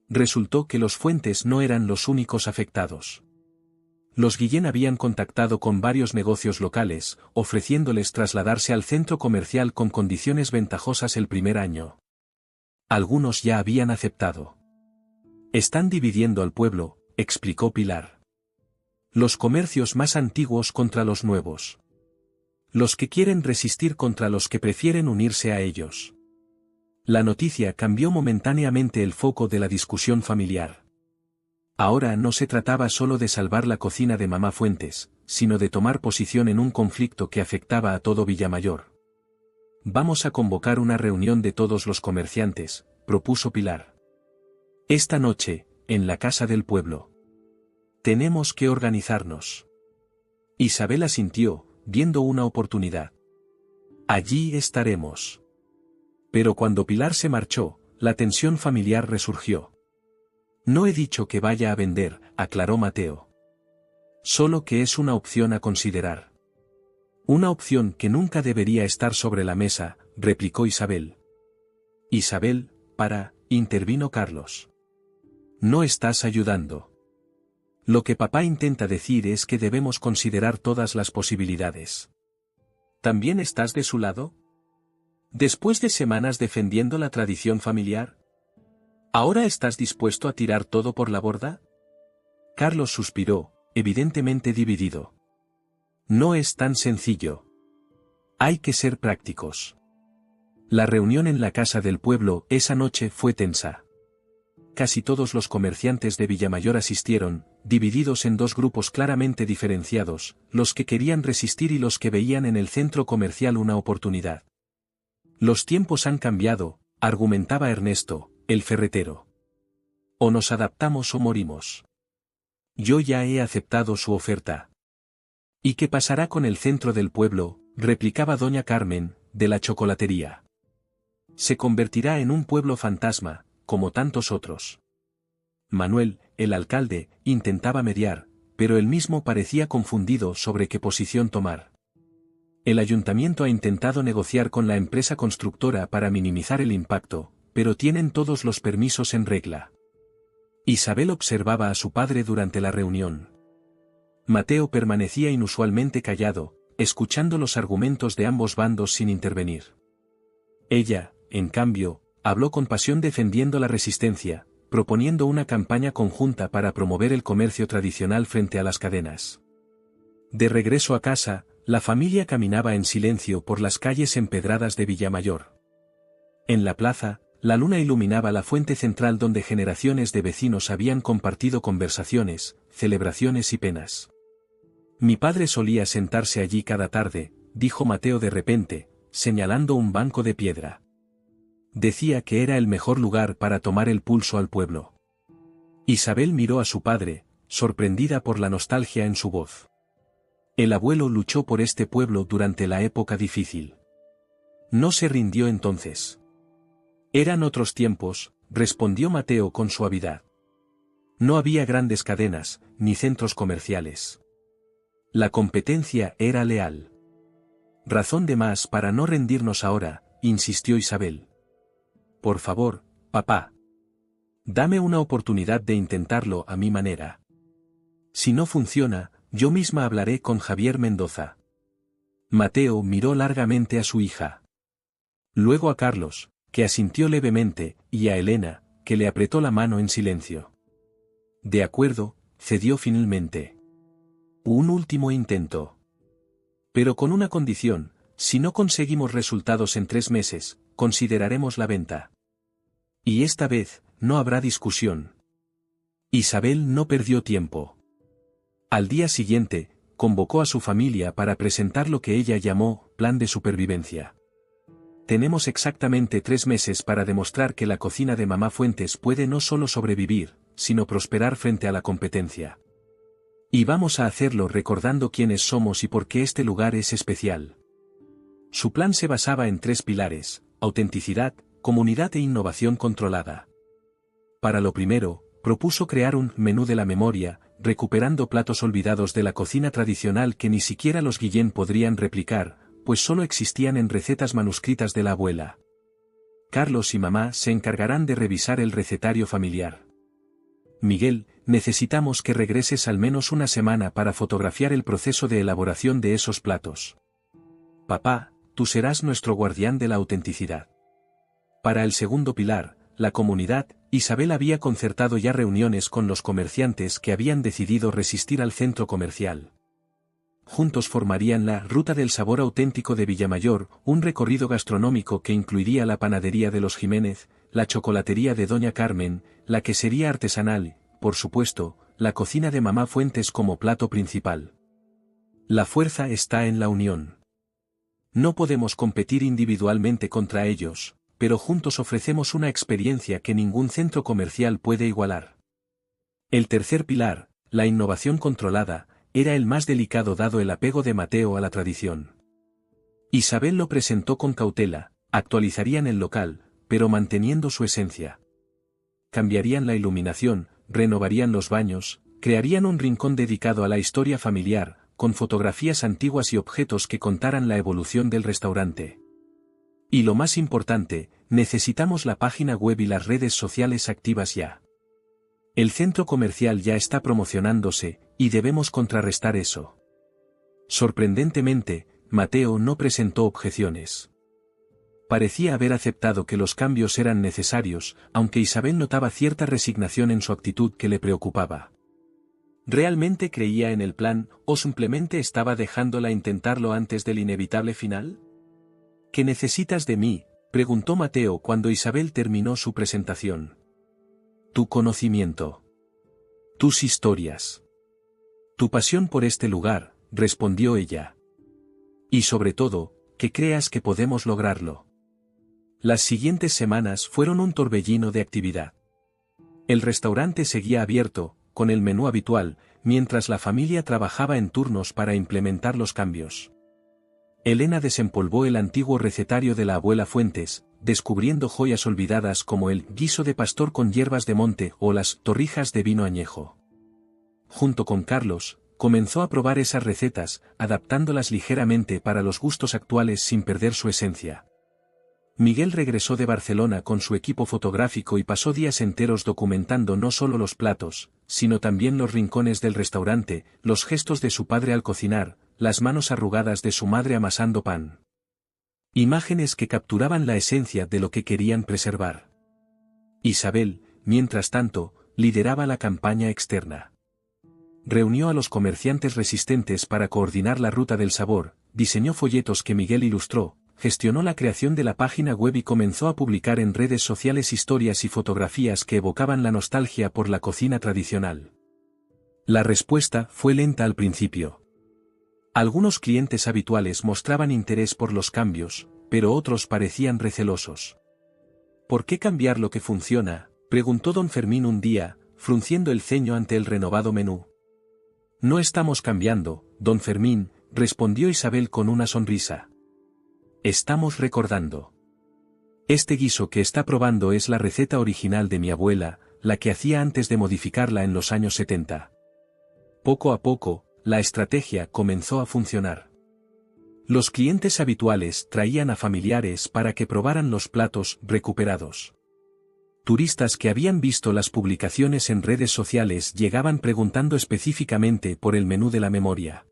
Resultó que los Fuentes no eran los únicos afectados. Los Guillén habían contactado con varios negocios locales, ofreciéndoles trasladarse al centro comercial con condiciones ventajosas el primer año. Algunos ya habían aceptado. Están dividiendo al pueblo, explicó Pilar. Los comercios más antiguos contra los nuevos. Los que quieren resistir contra los que prefieren unirse a ellos. La noticia cambió momentáneamente el foco de la discusión familiar. Ahora no se trataba solo de salvar la cocina de mamá Fuentes, sino de tomar posición en un conflicto que afectaba a todo Villamayor. Vamos a convocar una reunión de todos los comerciantes, propuso Pilar. Esta noche, en la casa del pueblo. Tenemos que organizarnos. Isabel asintió, viendo una oportunidad. Allí estaremos. Pero cuando Pilar se marchó, la tensión familiar resurgió. No he dicho que vaya a vender, aclaró Mateo. Solo que es una opción a considerar. Una opción que nunca debería estar sobre la mesa, replicó Isabel. Isabel, intervino Carlos. No estás ayudando. Lo que papá intenta decir es que debemos considerar todas las posibilidades. ¿También estás de su lado? Después de semanas defendiendo la tradición familiar, ¿ahora estás dispuesto a tirar todo por la borda? Carlos suspiró, evidentemente dividido. No es tan sencillo. Hay que ser prácticos. La reunión en la casa del pueblo esa noche fue tensa. Casi todos los comerciantes de Villamayor asistieron, divididos en dos grupos claramente diferenciados, los que querían resistir y los que veían en el centro comercial una oportunidad. Los tiempos han cambiado, argumentaba Ernesto, el ferretero. O nos adaptamos o morimos. Yo ya he aceptado su oferta. ¿Y qué pasará con el centro del pueblo?, replicaba doña Carmen, de la chocolatería. Se convertirá en un pueblo fantasma, como tantos otros. Manuel, el alcalde, intentaba mediar, pero él mismo parecía confundido sobre qué posición tomar. El ayuntamiento ha intentado negociar con la empresa constructora para minimizar el impacto, pero tienen todos los permisos en regla. Isabel observaba a su padre durante la reunión. Mateo permanecía inusualmente callado, escuchando los argumentos de ambos bandos sin intervenir. Ella, en cambio, habló con pasión defendiendo la resistencia, proponiendo una campaña conjunta para promover el comercio tradicional frente a las cadenas. De regreso a casa, la familia caminaba en silencio por las calles empedradas de Villamayor. En la plaza, la luna iluminaba la fuente central donde generaciones de vecinos habían compartido conversaciones, celebraciones y penas. Mi padre solía sentarse allí cada tarde, dijo Mateo de repente, señalando un banco de piedra. Decía que era el mejor lugar para tomar el pulso al pueblo. Isabel miró a su padre, sorprendida por la nostalgia en su voz. El abuelo luchó por este pueblo durante la época difícil. No se rindió entonces. Eran otros tiempos, respondió Mateo con suavidad. No había grandes cadenas, ni centros comerciales. La competencia era leal. Razón de más para no rendirnos ahora, insistió Isabel. Por favor, papá. Dame una oportunidad de intentarlo a mi manera. Si no funciona, yo misma hablaré con Javier Mendoza. Mateo miró largamente a su hija. Luego a Carlos, que asintió levemente, y a Elena, que le apretó la mano en silencio. De acuerdo, cedió finalmente. Un último intento. Pero con una condición: si no conseguimos resultados en 3 meses, consideraremos la venta. Y esta vez, no habrá discusión. Isabel no perdió tiempo. Al día siguiente, convocó a su familia para presentar lo que ella llamó plan de supervivencia. Tenemos exactamente 3 meses para demostrar que la cocina de Mamá Fuentes puede no solo sobrevivir, sino prosperar frente a la competencia. Y vamos a hacerlo recordando quiénes somos y por qué este lugar es especial. Su plan se basaba en 3 pilares: autenticidad, comunidad e innovación controlada. Para lo primero, propuso crear un menú de la memoria, recuperando platos olvidados de la cocina tradicional que ni siquiera los Guillén podrían replicar, pues solo existían en recetas manuscritas de la abuela. Carlos y mamá se encargarán de revisar el recetario familiar. Miguel, necesitamos que regreses al menos una semana para fotografiar el proceso de elaboración de esos platos. Papá, tú serás nuestro guardián de la autenticidad. Para el segundo pilar, la comunidad, Isabel había concertado ya reuniones con los comerciantes que habían decidido resistir al centro comercial. Juntos formarían la Ruta del Sabor Auténtico de Villamayor, un recorrido gastronómico que incluiría la panadería de los Jiménez, la chocolatería de Doña Carmen, la quesería artesanal, por supuesto, la cocina de Mamá Fuentes como plato principal. La fuerza está en la unión. No podemos competir individualmente contra ellos, pero juntos ofrecemos una experiencia que ningún centro comercial puede igualar. El tercer pilar, la innovación controlada, era el más delicado dado el apego de Mateo a la tradición. Isabel lo presentó con cautela: actualizarían el local, pero manteniendo su esencia. Cambiarían la iluminación, renovarían los baños, crearían un rincón dedicado a la historia familiar, con fotografías antiguas y objetos que contaran la evolución del restaurante. Y lo más importante, necesitamos la página web y las redes sociales activas ya. El centro comercial ya está promocionándose, y debemos contrarrestar eso. Sorprendentemente, Mateo no presentó objeciones. Parecía haber aceptado que los cambios eran necesarios, aunque Isabel notaba cierta resignación en su actitud que le preocupaba. ¿Realmente creía en el plan, o simplemente estaba dejándola intentarlo antes del inevitable final? ¿Qué necesitas de mí?, preguntó Mateo cuando Isabel terminó su presentación. Tu conocimiento. Tus historias. Tu pasión por este lugar, respondió ella. Y sobre todo, que creas que podemos lograrlo. Las siguientes semanas fueron un torbellino de actividad. El restaurante seguía abierto, con el menú habitual, mientras la familia trabajaba en turnos para implementar los cambios. Elena desempolvó el antiguo recetario de la abuela Fuentes, descubriendo joyas olvidadas como el guiso de pastor con hierbas de monte o las torrijas de vino añejo. Junto con Carlos, comenzó a probar esas recetas, adaptándolas ligeramente para los gustos actuales sin perder su esencia. Miguel regresó de Barcelona con su equipo fotográfico y pasó días enteros documentando no solo los platos, sino también los rincones del restaurante, los gestos de su padre al cocinar, las manos arrugadas de su madre amasando pan. Imágenes que capturaban la esencia de lo que querían preservar. Isabel, mientras tanto, lideraba la campaña externa. Reunió a los comerciantes resistentes para coordinar la ruta del sabor, diseñó folletos que Miguel ilustró, gestionó la creación de la página web y comenzó a publicar en redes sociales historias y fotografías que evocaban la nostalgia por la cocina tradicional. La respuesta fue lenta al principio. Algunos clientes habituales mostraban interés por los cambios, pero otros parecían recelosos. ¿Por qué cambiar lo que funciona?, preguntó don Fermín un día, frunciendo el ceño ante el renovado menú. No estamos cambiando, don Fermín, respondió Isabel con una sonrisa. Estamos recordando. Este guiso que está probando es la receta original de mi abuela, la que hacía antes de modificarla en los años 70. Poco a poco, la estrategia comenzó a funcionar. Los clientes habituales traían a familiares para que probaran los platos recuperados. Turistas que habían visto las publicaciones en redes sociales llegaban preguntando específicamente por el menú de la memoria.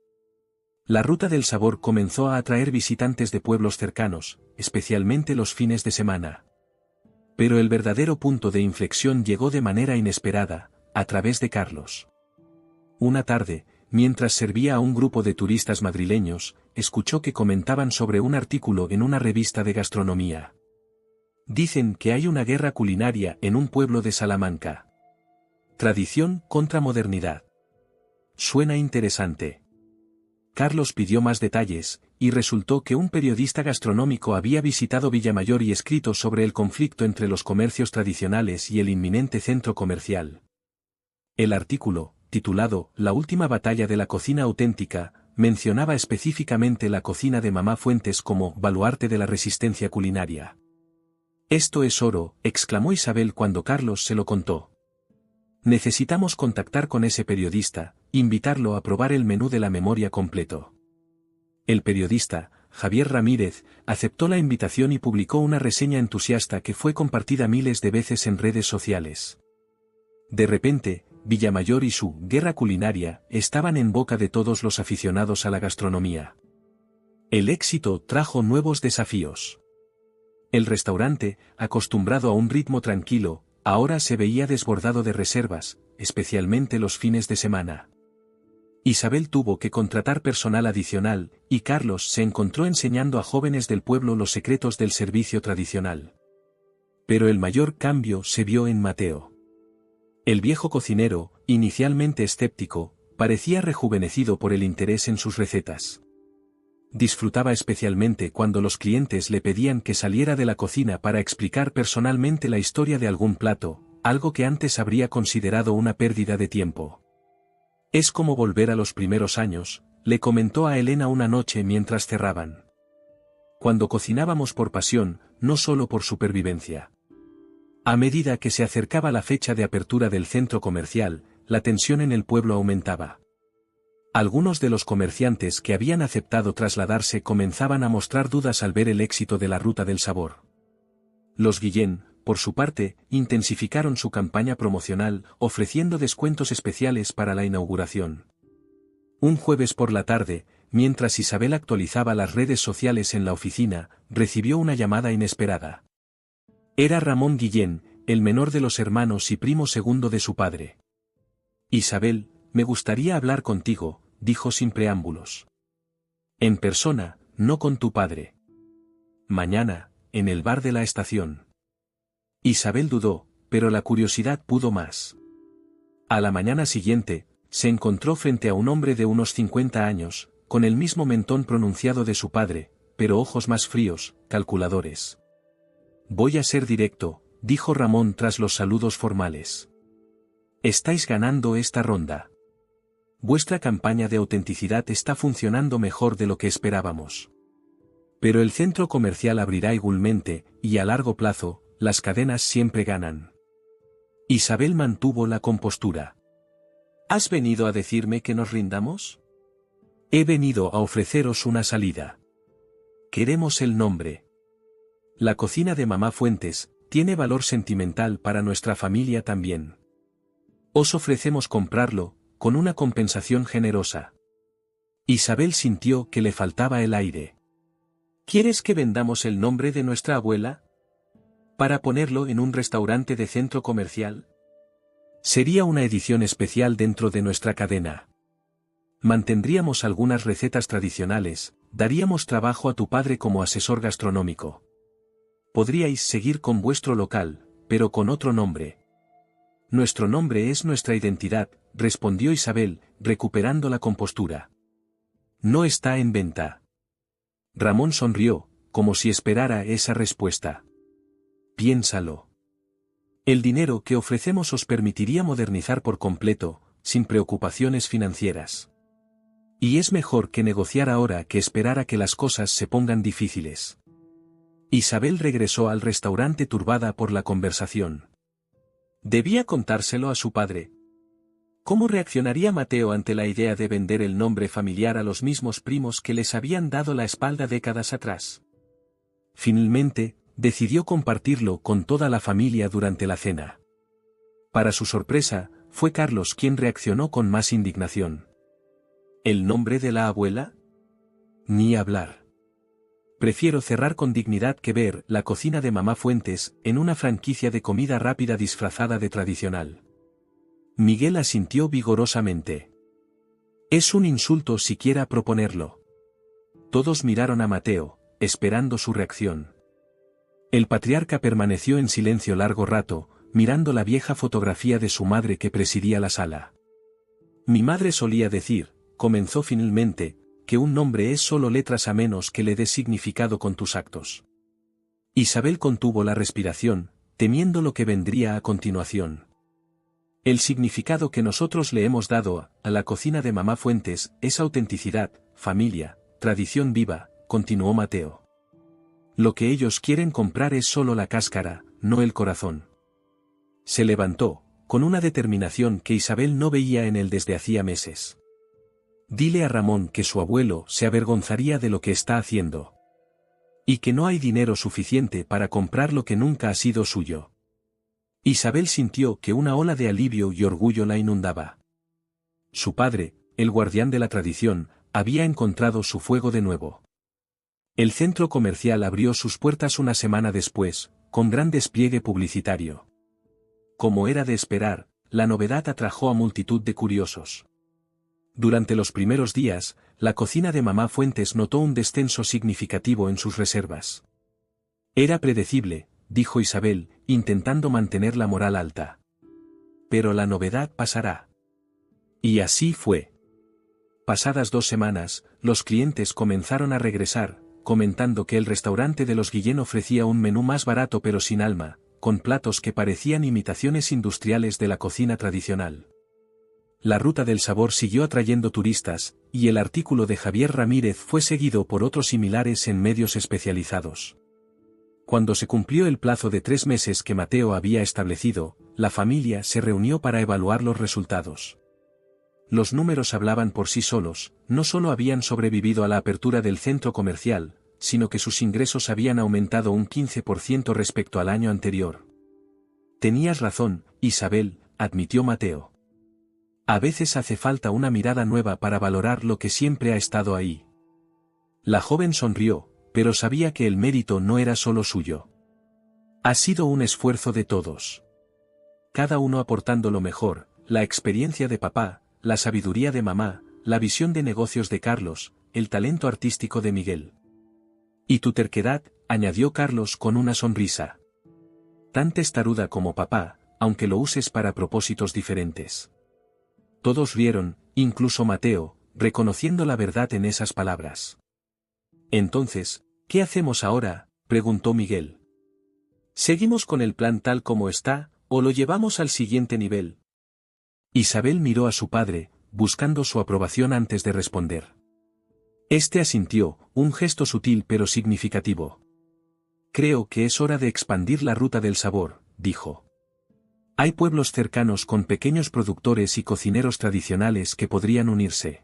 La ruta del sabor comenzó a atraer visitantes de pueblos cercanos, especialmente los fines de semana. Pero el verdadero punto de inflexión llegó de manera inesperada, a través de Carlos. Una tarde, mientras servía a un grupo de turistas madrileños, escuchó que comentaban sobre un artículo en una revista de gastronomía. Dicen que hay una guerra culinaria en un pueblo de Salamanca. Tradición contra modernidad. Suena interesante. Carlos pidió más detalles, y resultó que un periodista gastronómico había visitado Villamayor y escrito sobre el conflicto entre los comercios tradicionales y el inminente centro comercial. El artículo, titulado La última batalla de la cocina auténtica, mencionaba específicamente la cocina de Mamá Fuentes como baluarte de la resistencia culinaria. «Esto es oro», exclamó Isabel cuando Carlos se lo contó. «Necesitamos contactar con ese periodista, invitarlo a probar el menú de la memoria completo». El periodista, Javier Ramírez, aceptó la invitación y publicó una reseña entusiasta que fue compartida miles de veces en redes sociales. De repente, Villamayor y su guerra culinaria estaban en boca de todos los aficionados a la gastronomía. El éxito trajo nuevos desafíos. El restaurante, acostumbrado a un ritmo tranquilo, ahora se veía desbordado de reservas, especialmente los fines de semana. Isabel tuvo que contratar personal adicional, y Carlos se encontró enseñando a jóvenes del pueblo los secretos del servicio tradicional. Pero el mayor cambio se vio en Mateo. El viejo cocinero, inicialmente escéptico, parecía rejuvenecido por el interés en sus recetas. Disfrutaba especialmente cuando los clientes le pedían que saliera de la cocina para explicar personalmente la historia de algún plato, algo que antes habría considerado una pérdida de tiempo. «Es como volver a los primeros años», le comentó a Elena una noche mientras cerraban. «Cuando cocinábamos por pasión, no solo por supervivencia». A medida que se acercaba la fecha de apertura del centro comercial, la tensión en el pueblo aumentaba. Algunos de los comerciantes que habían aceptado trasladarse comenzaban a mostrar dudas al ver el éxito de la Ruta del Sabor. Los Guillén, por su parte, intensificaron su campaña promocional, ofreciendo descuentos especiales para la inauguración. Un jueves por la tarde, mientras Isabel actualizaba las redes sociales en la oficina, recibió una llamada inesperada. Era Ramón Guillén, el menor de los hermanos y primo segundo de su padre. «Isabel, me gustaría hablar contigo», dijo sin preámbulos. «En persona, no con tu padre. Mañana, en el bar de la estación». Isabel dudó, pero la curiosidad pudo más. A la mañana siguiente, se encontró frente a un hombre de unos 50 años, con el mismo mentón pronunciado de su padre, pero ojos más fríos, calculadores. «Voy a ser directo», dijo Ramón tras los saludos formales. «Estáis ganando esta ronda. Vuestra campaña de autenticidad está funcionando mejor de lo que esperábamos. Pero el centro comercial abrirá igualmente, y a largo plazo, las cadenas siempre ganan». Isabel mantuvo la compostura. «¿Has venido a decirme que nos rindamos?» «He venido a ofreceros una salida. Queremos el nombre. La cocina de Mamá Fuentes tiene valor sentimental para nuestra familia también. Os ofrecemos comprarlo, con una compensación generosa». Isabel sintió que le faltaba el aire. «¿Quieres que vendamos el nombre de nuestra abuela? ¿Para ponerlo en un restaurante de centro comercial? Sería una edición especial dentro de nuestra cadena. Mantendríamos algunas recetas tradicionales, daríamos trabajo a tu padre como asesor gastronómico. Podríais seguir con vuestro local, pero con otro nombre». «Nuestro nombre es nuestra identidad», respondió Isabel, recuperando la compostura. «No está en venta». Ramón sonrió, como si esperara esa respuesta. «Piénsalo. El dinero que ofrecemos os permitiría modernizar por completo, sin preocupaciones financieras. Y es mejor que negociar ahora que esperar a que las cosas se pongan difíciles». Isabel regresó al restaurante turbada por la conversación. ¿Debía contárselo a su padre? ¿Cómo reaccionaría Mateo ante la idea de vender el nombre familiar a los mismos primos que les habían dado la espalda décadas atrás? Finalmente, decidió compartirlo con toda la familia durante la cena. Para su sorpresa, fue Carlos quien reaccionó con más indignación. ¿El nombre de la abuela? Ni hablar. prefiero cerrar con dignidad que ver la cocina de mamá Fuentes en una franquicia de comida rápida disfrazada de tradicional. Miguel asintió vigorosamente. Es un insulto siquiera proponerlo. Todos miraron a Mateo, esperando su reacción. El patriarca permaneció en silencio largo rato, mirando la vieja fotografía de su madre que presidía la sala. Mi madre solía decir, comenzó finalmente, que un nombre es solo letras a menos que le des significado con tus actos. Isabel contuvo la respiración, temiendo lo que vendría a continuación. El significado que nosotros le hemos dado a la cocina de mamá Fuentes es autenticidad, familia, tradición viva, continuó Mateo. Lo que ellos quieren comprar es solo la cáscara, no el corazón. Se levantó, con una determinación que Isabel no veía en él desde hacía meses. Dile a Ramón que su abuelo se avergonzaría de lo que está haciendo. Y que no hay dinero suficiente para comprar lo que nunca ha sido suyo. Isabel sintió que una ola de alivio y orgullo la inundaba. Su padre, el guardián de la tradición, había encontrado su fuego de nuevo. El centro comercial abrió sus puertas una semana después, con gran despliegue publicitario. Como era de esperar, la novedad atrajo a multitud de curiosos. Durante los primeros días, la cocina de mamá Fuentes notó un descenso significativo en sus reservas. Era predecible, dijo Isabel, intentando mantener la moral alta. Pero la novedad pasará. Y así fue. Pasadas 2 semanas, los clientes comenzaron a regresar, comentando que el restaurante de los Guillén ofrecía un menú más barato pero sin alma, con platos que parecían imitaciones industriales de la cocina tradicional. La ruta del sabor siguió atrayendo turistas, y el artículo de Javier Ramírez fue seguido por otros similares en medios especializados. Cuando se cumplió el plazo de 3 meses que Mateo había establecido, la familia se reunió para evaluar los resultados. Los números hablaban por sí solos, no solo habían sobrevivido a la apertura del centro comercial, sino que sus ingresos habían aumentado un 15% respecto al año anterior. Tenías razón, Isabel, admitió Mateo. A veces hace falta una mirada nueva para valorar lo que siempre ha estado ahí. La joven sonrió, pero sabía que el mérito no era solo suyo. Ha sido un esfuerzo de todos. Cada uno aportando lo mejor, la experiencia de papá, la sabiduría de mamá, la visión de negocios de Carlos, el talento artístico de Miguel. Y tu terquedad, añadió Carlos con una sonrisa. Tan testaruda como papá, aunque lo uses para propósitos diferentes. Todos rieron, incluso Mateo, reconociendo la verdad en esas palabras. Entonces, ¿qué hacemos ahora?, preguntó Miguel. ¿Seguimos con el plan tal como está, o lo llevamos al siguiente nivel? Isabel miró a su padre, buscando su aprobación antes de responder. Este asintió, un gesto sutil pero significativo. Creo que es hora de expandir la ruta del sabor, dijo. Hay pueblos cercanos con pequeños productores y cocineros tradicionales que podrían unirse.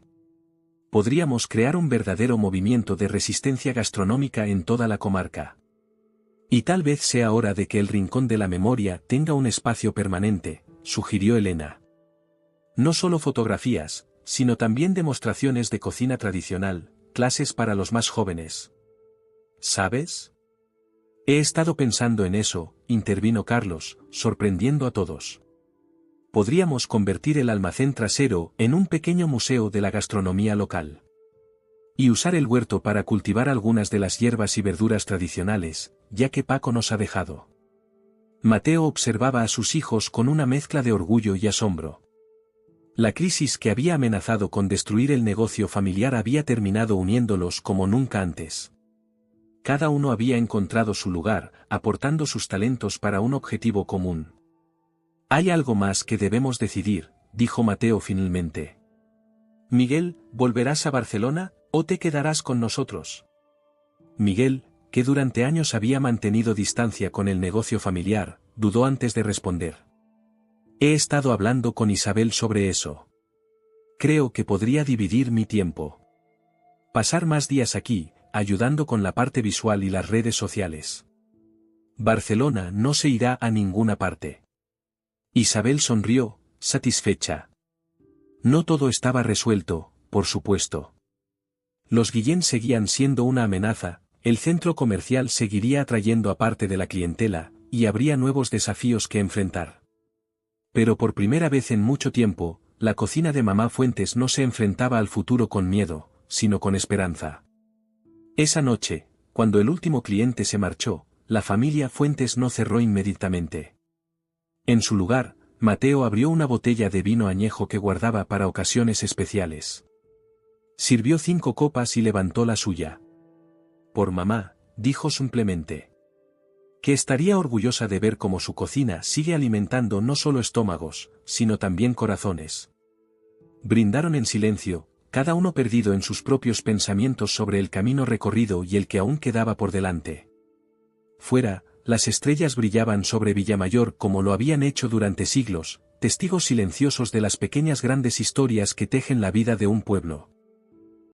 Podríamos crear un verdadero movimiento de resistencia gastronómica en toda la comarca. Y tal vez sea hora de que el Rincón de la Memoria tenga un espacio permanente, sugirió Elena. No solo fotografías, sino también demostraciones de cocina tradicional, clases para los más jóvenes. ¿Sabes? He estado pensando en eso, intervino Carlos, sorprendiendo a todos. Podríamos convertir el almacén trasero en un pequeño museo de la gastronomía local. Y usar el huerto para cultivar algunas de las hierbas y verduras tradicionales, ya que Paco nos ha dejado. Mateo observaba a sus hijos con una mezcla de orgullo y asombro. La crisis que había amenazado con destruir el negocio familiar había terminado uniéndolos como nunca antes. Cada uno había encontrado su lugar, aportando sus talentos para un objetivo común. Hay algo más que debemos decidir, dijo Mateo finalmente. Miguel, ¿volverás a Barcelona, o te quedarás con nosotros? Miguel, que durante años había mantenido distancia con el negocio familiar, dudó antes de responder. He estado hablando con Isabel sobre eso. Creo que podría dividir mi tiempo. Pasar más días aquí, ayudando con la parte visual y las redes sociales. Barcelona no se irá a ninguna parte. Isabel sonrió, satisfecha. No todo estaba resuelto, por supuesto. Los Guillén seguían siendo una amenaza, El centro comercial seguiría atrayendo a parte de la clientela, y habría nuevos desafíos que enfrentar. Pero por primera vez en mucho tiempo, la cocina de mamá Fuentes no se enfrentaba al futuro con miedo, sino con esperanza. Esa noche, cuando el último cliente se marchó, la familia Fuentes no cerró inmediatamente. En su lugar, Mateo abrió una botella de vino añejo que guardaba para ocasiones especiales. Sirvió 5 copas y levantó la suya. Por mamá, dijo simplemente. Que estaría orgullosa de ver cómo su cocina sigue alimentando no solo estómagos, sino también corazones. Brindaron en silencio, cada uno perdido en sus propios pensamientos sobre el camino recorrido y el que aún quedaba por delante. Fuera, las estrellas brillaban sobre Villamayor como lo habían hecho durante siglos, testigos silenciosos de las pequeñas grandes historias que tejen la vida de un pueblo.